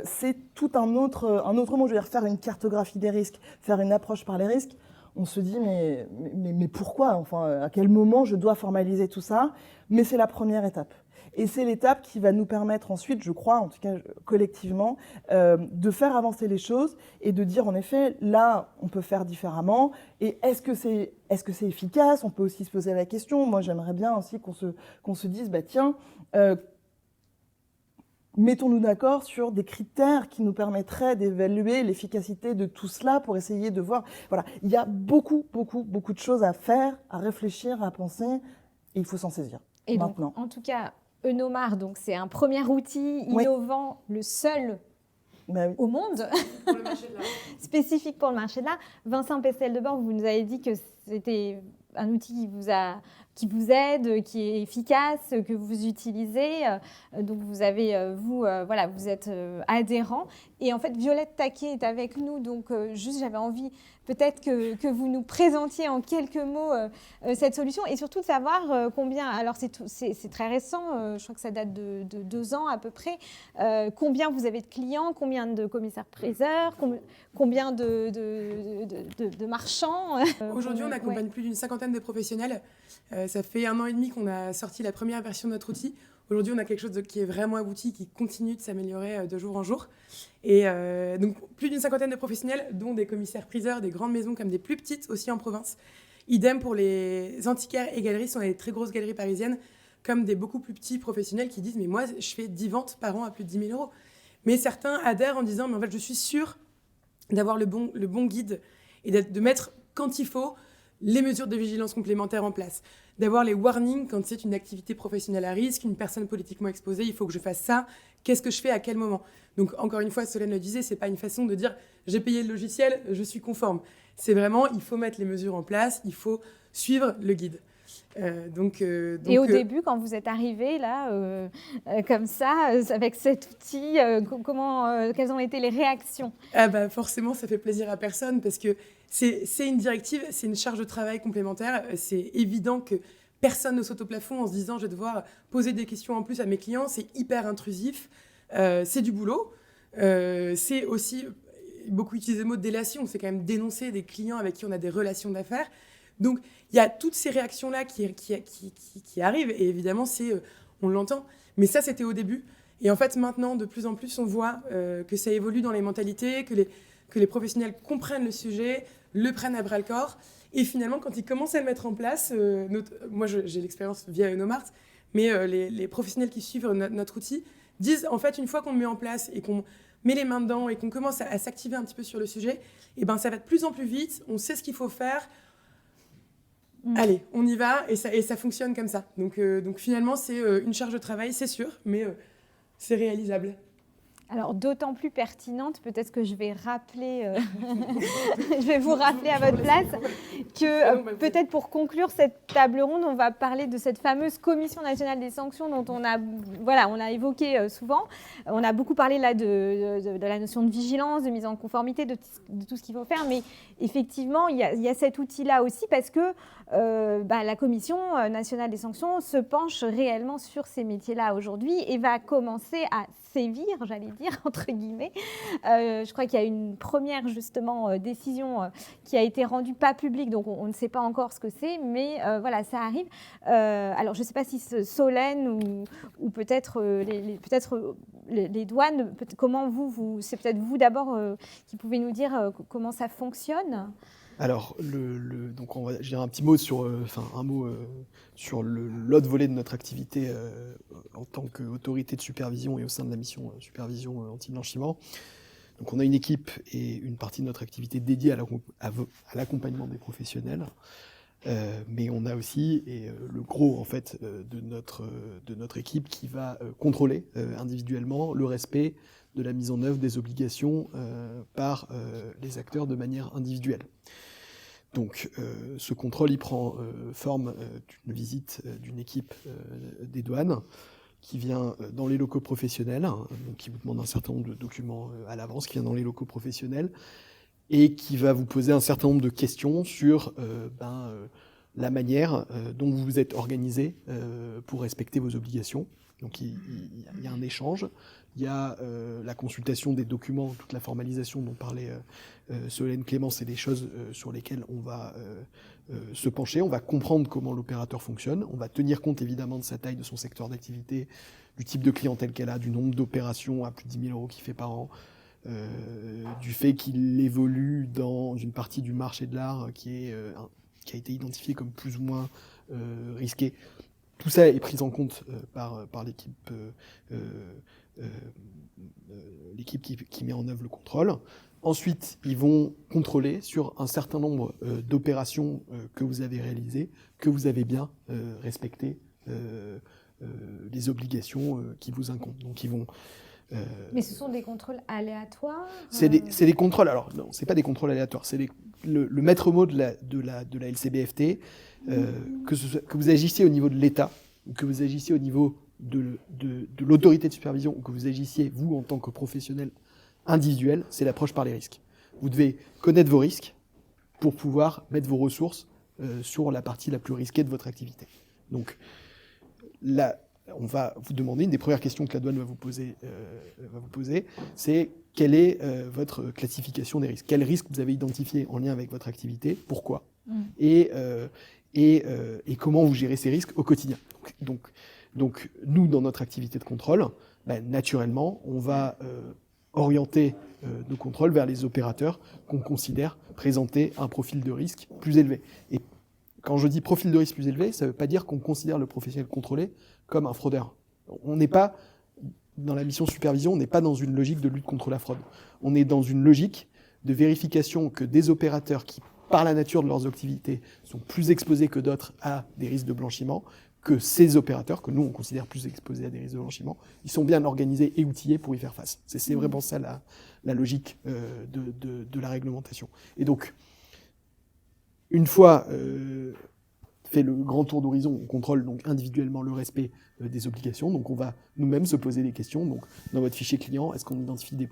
c'est tout un autre monde. Je veux dire, faire une cartographie des risques, faire une approche par les risques, on se dit mais pourquoi? À quel moment je dois formaliser tout ça? Mais c'est la première étape. Et c'est l'étape qui va nous permettre ensuite, je crois, en tout cas collectivement, de faire avancer les choses et de dire en effet, là, on peut faire différemment. Et est-ce que c'est efficace? On peut aussi se poser la question. Moi, j'aimerais bien aussi qu'on se dise, tiens, mettons-nous d'accord sur des critères qui nous permettraient d'évaluer l'efficacité de tout cela pour essayer de voir. Voilà, il y a beaucoup de choses à faire, à réfléchir, à penser, et il faut s'en saisir. Et maintenant. Donc, en tout cas, Eunomar, donc c'est un premier outil innovant, le seul au monde, pour le marché de l'art. spécifique pour le marché de l'art. Vincent Pestel-Debord, vous nous avez dit que c'était un outil qui vous aide, qui est efficace, que vous utilisez. Donc vous avez, vous êtes adhérent. Et en fait, Violette Taquet est avec nous. Donc juste, j'avais envie peut-être que vous nous présentiez en quelques mots cette solution et surtout de savoir combien, alors c'est très récent, je crois que ça date de 2 ans à peu près, combien vous avez de clients, combien de commissaires-priseurs, combien de marchands. Aujourd'hui, on accompagne plus d'une 50aine de professionnels. Ça fait 1 an et demi qu'on a sorti la première version de notre outil. Aujourd'hui, on a quelque chose qui est vraiment abouti, qui continue de s'améliorer de jour en jour. Et donc, plus d'une 50aine de professionnels, dont des commissaires-priseurs, des grandes maisons comme des plus petites aussi en province. Idem pour les antiquaires et galeristes. On a des très grosses galeries parisiennes, comme des beaucoup plus petits professionnels qui disent « Mais moi, je fais 10 ventes par an à plus de 10 000 €. » Mais certains adhèrent en disant « Mais en fait, je suis sûre d'avoir le bon guide et de mettre, quand il faut, les mesures de vigilance complémentaires en place. D'avoir les warnings quand c'est une activité professionnelle à risque, une personne politiquement exposée, il faut que je fasse ça, qu'est-ce que je fais à quel moment ?» Donc encore une fois, Solène le disait, c'est pas une façon de dire « j'ai payé le logiciel, je suis conforme ». C'est vraiment, il faut mettre les mesures en place, il faut suivre le guide. Et au début, quand vous êtes arrivé là, comme ça, avec cet outil, quelles ont été les réactions ? Forcément, ça fait plaisir à personne parce que c'est une directive, c'est une charge de travail complémentaire. C'est évident que personne ne saute au plafond en se disant « je vais devoir poser des questions en plus à mes clients ». C'est hyper intrusif, c'est du boulot. C'est aussi, beaucoup utiliser le mot délation, c'est quand même dénoncer des clients avec qui on a des relations d'affaires. Donc, il y a toutes ces réactions-là qui arrivent. Et évidemment, on l'entend. Mais ça, c'était au début. Et en fait, maintenant, de plus en plus, on voit que ça évolue dans les mentalités, que les professionnels comprennent le sujet, le prennent à bras-le-corps. Et finalement, quand ils commencent à le mettre en place, moi, j'ai l'expérience via Enomart, mais les professionnels qui suivent notre outil disent, en fait, une fois qu'on le met en place et qu'on met les mains dedans et qu'on commence à s'activer un petit peu sur le sujet, et ben, ça va de plus en plus vite. On sait ce qu'il faut faire. Allez, on y va et ça fonctionne comme ça. Donc finalement, c'est une charge de travail, c'est sûr, mais c'est réalisable. Alors, d'autant plus pertinente, peut-être que je vais je vais vous rappeler à votre place que peut-être pour conclure cette table ronde, on va parler de cette fameuse Commission nationale des sanctions dont on a évoqué souvent. On a beaucoup parlé là de la notion de vigilance, de mise en conformité, de tout ce qu'il faut faire, mais effectivement, il y a cet outil-là aussi parce que la Commission nationale des sanctions se penche réellement sur ces métiers-là aujourd'hui et va commencer à sévir, j'allais dire, entre guillemets. Je crois qu'il y a une première, justement, décision qui a été rendue pas publique, donc on ne sait pas encore ce que c'est, mais voilà, ça arrive. Alors, je ne sais pas si Solène ou peut-être les douanes, comment c'est peut-être vous d'abord qui pouvez nous dire comment ça fonctionne. Alors, donc je dirais un petit mot sur, sur l'autre volet de notre activité en tant qu'autorité de supervision et au sein de la mission supervision anti-blanchiment. Donc, on a une équipe et une partie de notre activité dédiée à l'accompagnement des professionnels, mais on a aussi le gros en fait de notre équipe qui va contrôler individuellement le respect de la mise en œuvre des obligations par les acteurs de manière individuelle. Donc, ce contrôle, il prend forme d'une visite d'une équipe des douanes qui vient dans les locaux professionnels, donc qui vous demande un certain nombre de documents à l'avance, qui vient dans les locaux professionnels et qui va vous poser un certain nombre de questions sur la manière dont vous vous êtes organisé pour respecter vos obligations. Donc, il y a un échange. Il y a la consultation des documents, toute la formalisation dont parlait Solène Clément, c'est des choses sur lesquelles on va se pencher, on va comprendre comment l'opérateur fonctionne, on va tenir compte évidemment de sa taille, de son secteur d'activité, du type de clientèle qu'elle a, du nombre d'opérations à plus de 10 000 € qu'il fait par an, du fait qu'il évolue dans une partie du marché de l'art qui a été identifiée comme plus ou moins risquée. Tout ça est pris en compte par l'équipe qui met en œuvre le contrôle. Ensuite, ils vont contrôler sur un certain nombre d'opérations que vous avez réalisées, que vous avez bien respecté les obligations qui vous incombent. Donc, ils vont Mais ce sont des contrôles aléatoires C'est des contrôles. Alors non, c'est pas des contrôles aléatoires. C'est le maître mot de la LCBFT, que vous agissiez au niveau de l'État, ou que vous agissiez au niveau de l'autorité de supervision, ou que vous agissiez vous en tant que professionnel individuel, c'est l'approche par les risques. Vous devez connaître vos risques pour pouvoir mettre vos ressources sur la partie la plus risquée de votre activité. Donc là, on va vous demander, une des premières questions que la douane va vous poser, c'est quelle est votre classification des risques. Quels risques vous avez identifiés en lien avec votre activité, pourquoi, et comment vous gérez ces risques au quotidien. Donc nous, dans notre activité de contrôle, naturellement, on va orienter nos contrôles vers les opérateurs qu'on considère présenter un profil de risque plus élevé. Et quand je dis profil de risque plus élevé, ça ne veut pas dire qu'on considère le professionnel contrôlé comme un fraudeur. On n'est pas, dans la mission supervision, on n'est pas dans une logique de lutte contre la fraude. On est dans une logique de vérification que des opérateurs qui, par la nature de leurs activités, sont plus exposés que d'autres à des risques de blanchiment, que ces opérateurs, que nous on considère plus exposés à des risques de blanchiment, ils sont bien organisés et outillés pour y faire face. C'est vraiment ça la logique de la réglementation. Et donc, une fois fait le grand tour d'horizon, on contrôle donc individuellement le respect des obligations. Donc on va nous-mêmes se poser des questions. Donc dans votre fichier client, est-ce qu'on identifie des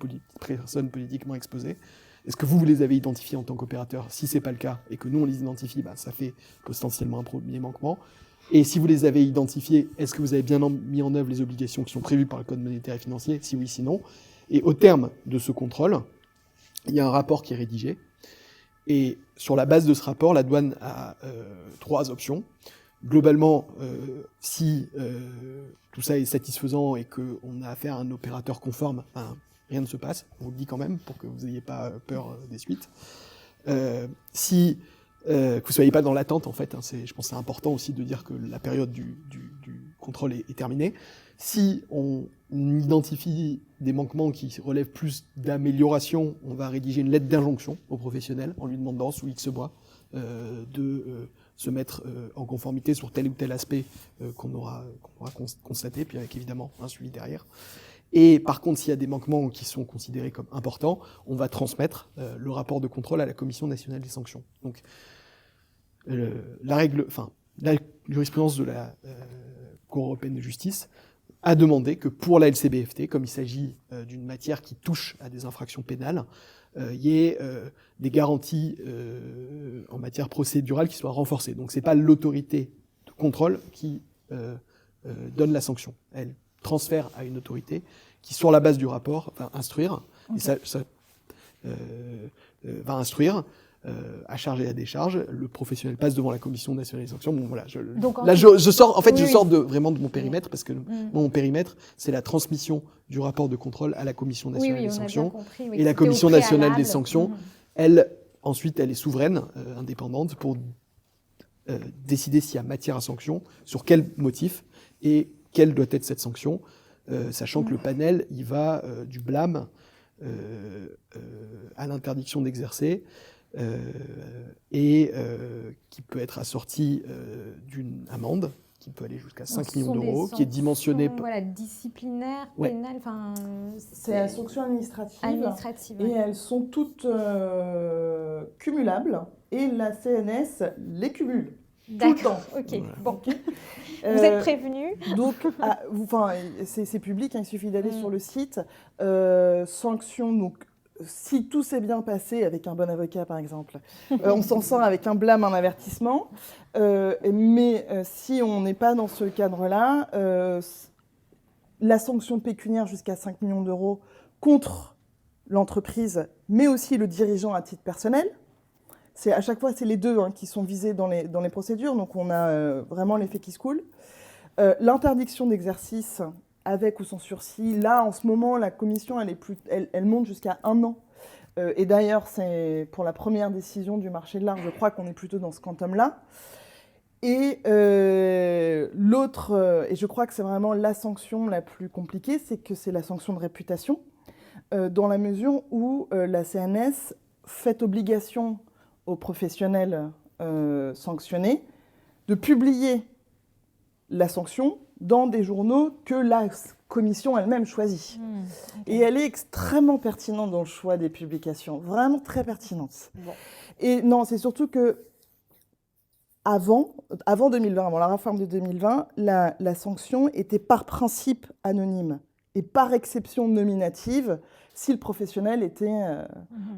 personnes politiquement exposées ? Est-ce que vous les avez identifiées en tant qu'opérateur ? Si ce n'est pas le cas et que nous on les identifie, ça fait potentiellement un premier manquement. Et si vous les avez identifiées, est-ce que vous avez bien mis en œuvre les obligations qui sont prévues par le Code monétaire et financier ? Si oui, sinon. Et au terme de ce contrôle, il y a un rapport qui est rédigé. Et sur la base de ce rapport, la douane a 3 options. Globalement, si tout ça est satisfaisant et qu'on a affaire à un opérateur conforme, rien ne se passe. On vous le dit quand même pour que vous n'ayez pas peur des suites. Que vous ne soyez pas dans l'attente, en fait. Je pense que c'est important aussi de dire que la période du contrôle est terminée. Si on identifie des manquements qui relèvent plus d'amélioration, on va rédiger une lettre d'injonction au professionnel en lui demandant sous X mois de se mettre en conformité sur tel ou tel aspect qu'on aura constaté, puis avec évidemment un suivi derrière. Et par contre, s'il y a des manquements qui sont considérés comme importants, on va transmettre le rapport de contrôle à la Commission nationale des sanctions. Donc, la jurisprudence de la Cour européenne de justice a demandé que pour la LCBFT, comme il s'agit d'une matière qui touche à des infractions pénales, il y ait des garanties en matière procédurale qui soient renforcées. Donc c'est pas l'autorité de contrôle qui donne la sanction. Elle transfère à une autorité qui, sur la base du rapport, va instruire. Okay. Et ça va instruire à charge et à décharge. Le professionnel passe devant la Commission nationale des sanctions. Bon, voilà, je sors vraiment de mon périmètre, parce que mon périmètre, c'est la transmission du rapport de contrôle à la Commission nationale des sanctions. Compris, et la Commission nationale des sanctions, ensuite, elle est souveraine, indépendante, pour décider s'il y a matière à sanction, sur quel motif et quelle doit être cette sanction, sachant que le panel, il va du blâme à l'interdiction d'exercer, qui peut être assorti d'une amende qui peut aller jusqu'à 5 millions d'euros, qui est dimensionnée... disciplinaires, pénales... C'est la sanction administrative. Et elles sont toutes cumulables, et la CNS les cumule. Tout le temps. Ok. Voilà. Bon. Vous êtes prévenus. Donc, c'est public, il suffit d'aller sur le site. Sanctions, donc, si tout s'est bien passé avec un bon avocat, par exemple, on s'en sort avec un blâme, un avertissement. Mais si on n'est pas dans ce cadre-là, la sanction pécuniaire jusqu'à 5 millions d'euros contre l'entreprise, mais aussi le dirigeant à titre personnel. À chaque fois, c'est les deux qui sont visés dans les procédures, donc on a vraiment l'effet qui se coule. L'interdiction d'exercice avec ou sans sursis, là, en ce moment, la commission, elle monte jusqu'à 1 an. Et d'ailleurs, c'est pour la première décision du marché de l'art, je crois qu'on est plutôt dans ce quantum-là. Et l'autre, et je crois que c'est vraiment la sanction la plus compliquée, c'est que c'est la sanction de réputation, dans la mesure où la CNS fait obligation aux professionnels sanctionnés de publier la sanction dans des journaux que la commission elle-même choisit. Ok. Et elle est extrêmement pertinente dans le choix des publications, vraiment très pertinente. Bon. Et non, c'est surtout que avant 2020, avant la réforme de 2020, la sanction était par principe anonyme et par exception nominative si le professionnel était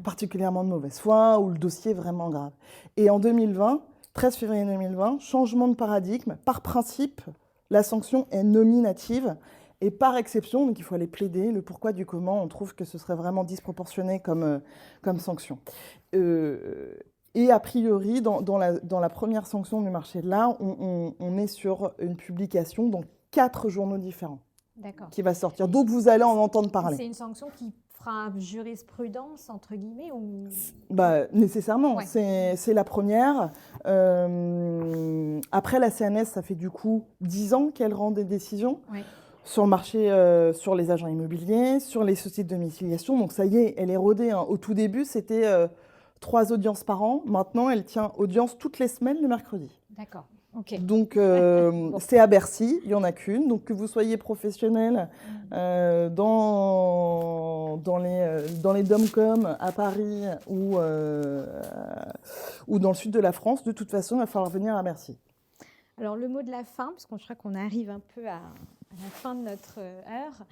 particulièrement de mauvaise foi ou le dossier vraiment grave. Et en 2020, 13 février 2020, changement de paradigme, par principe, la sanction est nominative. Et par exception, donc il faut aller plaider le pourquoi du comment, on trouve que ce serait vraiment disproportionné comme sanction. Et a priori, dans la première sanction du marché de l'art, on est sur une publication dans 4 journaux différents D'accord. qui va sortir. Donc vous allez en entendre C'est parler. une sanction qui fera jurisprudence, entre guillemets, ou... Nécessairement, Ouais. c'est la première. Après, la CNS, ça fait du coup 10 ans qu'elle rend des décisions. Ouais. Sur le marché, sur les agents immobiliers, sur les sociétés de domiciliation. Donc ça y est, elle est rodée. Hein. Au tout début, c'était 3 audiences par an. Maintenant, elle tient audience toutes les semaines le mercredi. D'accord. Ok. Donc c'est à Bercy, il n'y en a qu'une. Donc que vous soyez professionnel dans les dom-com à Paris ou dans le sud de la France, de toute façon, il va falloir venir à Bercy. Alors, le mot de la fin, parce que je crois qu'on arrive un peu à la fin de notre heure.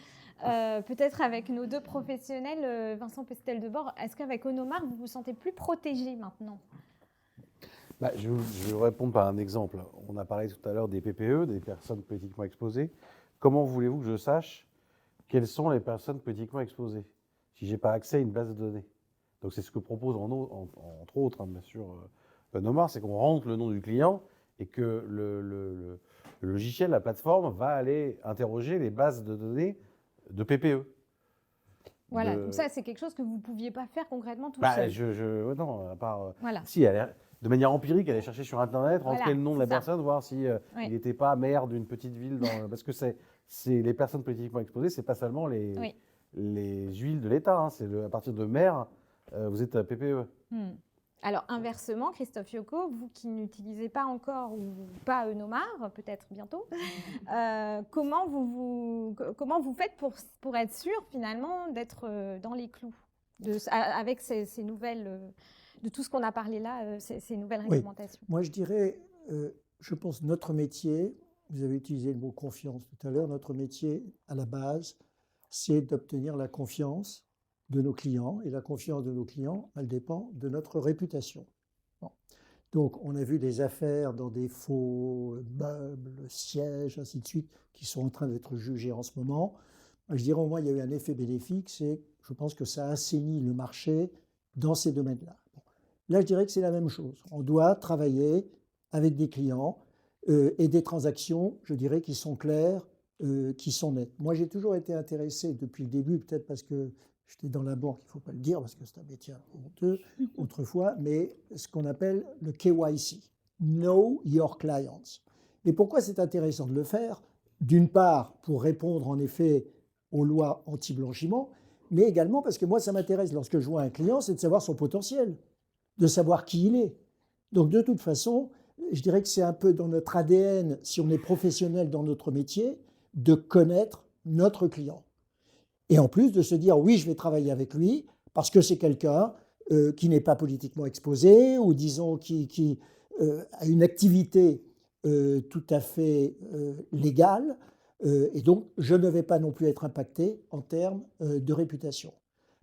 Peut-être avec nos 2 professionnels, Vincent Pestel-Debord, est-ce qu'avec Onomar, vous vous sentez plus protégé maintenant? Je vais vous répondre par un exemple. On a parlé tout à l'heure des PPE, des personnes politiquement exposées. Comment voulez-vous que je sache quelles sont les personnes politiquement exposées si je n'ai pas accès à une base de données? Donc c'est ce que propose entre autres, bien sûr, Onomar, c'est qu'on rentre le nom du client et que le logiciel, la plateforme, va aller interroger les bases de données de PPE. Voilà, donc ça, c'est quelque chose que vous ne pouviez pas faire concrètement tout seul. Non, à part... Voilà. Si, de manière empirique, aller chercher sur Internet, rentrer Voilà, le nom de la c'est ça. personne, voir si Oui. il n'était pas maire d'une petite ville. Parce que c'est les personnes politiquement exposées, c'est pas seulement les huiles de l'État. Hein, c'est à partir de maire, vous êtes PPE. Alors, inversement, Christophe Yoko, vous qui n'utilisez pas encore ou pas Onomar, peut-être bientôt, comment vous faites pour être sûr, finalement, d'être dans les clous avec ces nouvelles, de tout ce qu'on a parlé là, ces nouvelles réglementations? Moi, je dirais, je pense, notre métier, vous avez utilisé le mot confiance tout à l'heure, notre métier, à la base, c'est d'obtenir la confiance de nos clients. Et la confiance de nos clients, elle dépend de notre réputation. Bon. Donc, on a vu des affaires dans des faux meubles, sièges, ainsi de suite, qui sont en train d'être jugées en ce moment. Je dirais au moins, il y a eu un effet bénéfique, c'est, je pense que ça assainit le marché dans ces domaines-là. Bon. Là, je dirais que c'est la même chose. On doit travailler avec des clients et des transactions, je dirais, qui sont claires, qui sont nettes. Moi, j'ai toujours été intéressé depuis le début, peut-être parce que j'étais dans la banque, il ne faut pas le dire, parce que c'est un métier un peu honteux autrefois, mais ce qu'on appelle le KYC, Know Your Clients. Et pourquoi c'est intéressant de le faire? D'une part, pour répondre en effet aux lois anti-blanchiment, mais également parce que moi, ça m'intéresse, lorsque je vois un client, c'est de savoir son potentiel, de savoir qui il est. Donc de toute façon, je dirais que c'est un peu dans notre ADN, si on est professionnel dans notre métier, de connaître notre client. Et en plus de se dire, oui, je vais travailler avec lui, parce que c'est quelqu'un qui n'est pas politiquement exposé, ou disons qui a une activité tout à fait légale, et donc je ne vais pas non plus être impacté en termes de réputation.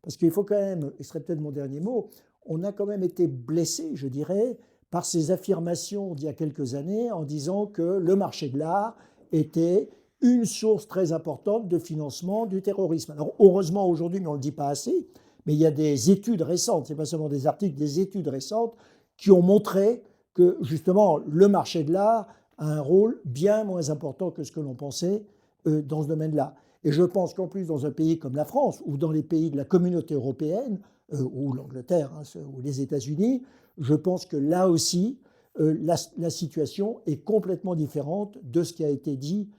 Parce qu'il faut quand même, et ce serait peut-être mon dernier mot, on a quand même été blessé, je dirais, par ces affirmations d'il y a quelques années en disant que le marché de l'art était une source très importante de financement du terrorisme. Alors heureusement aujourd'hui, mais on ne le dit pas assez, mais il y a des études récentes, ce n'est pas seulement des articles, des études récentes qui ont montré que justement le marché de l'art a un rôle bien moins important que ce que l'on pensait dans ce domaine-là. Et je pense qu'en plus dans un pays comme la France ou dans les pays de la communauté européenne ou l'Angleterre ou les États-Unis, je pense que là aussi la situation est complètement différente de ce qui a été dit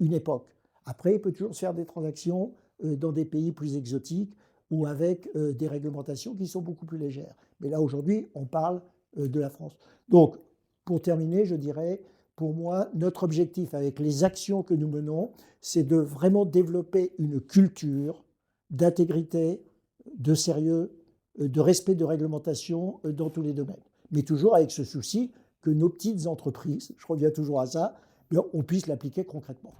une époque. Après, il peut toujours se faire des transactions dans des pays plus exotiques ou avec des réglementations qui sont beaucoup plus légères. Mais là, aujourd'hui, on parle de la France. Donc, pour terminer, je dirais, pour moi, notre objectif avec les actions que nous menons, c'est de vraiment développer une culture d'intégrité, de sérieux, de respect de réglementation dans tous les domaines. Mais toujours avec ce souci que nos petites entreprises, je reviens toujours à ça, on puisse l'appliquer concrètement.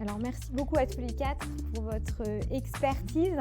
Alors merci beaucoup à tous les quatre pour votre expertise.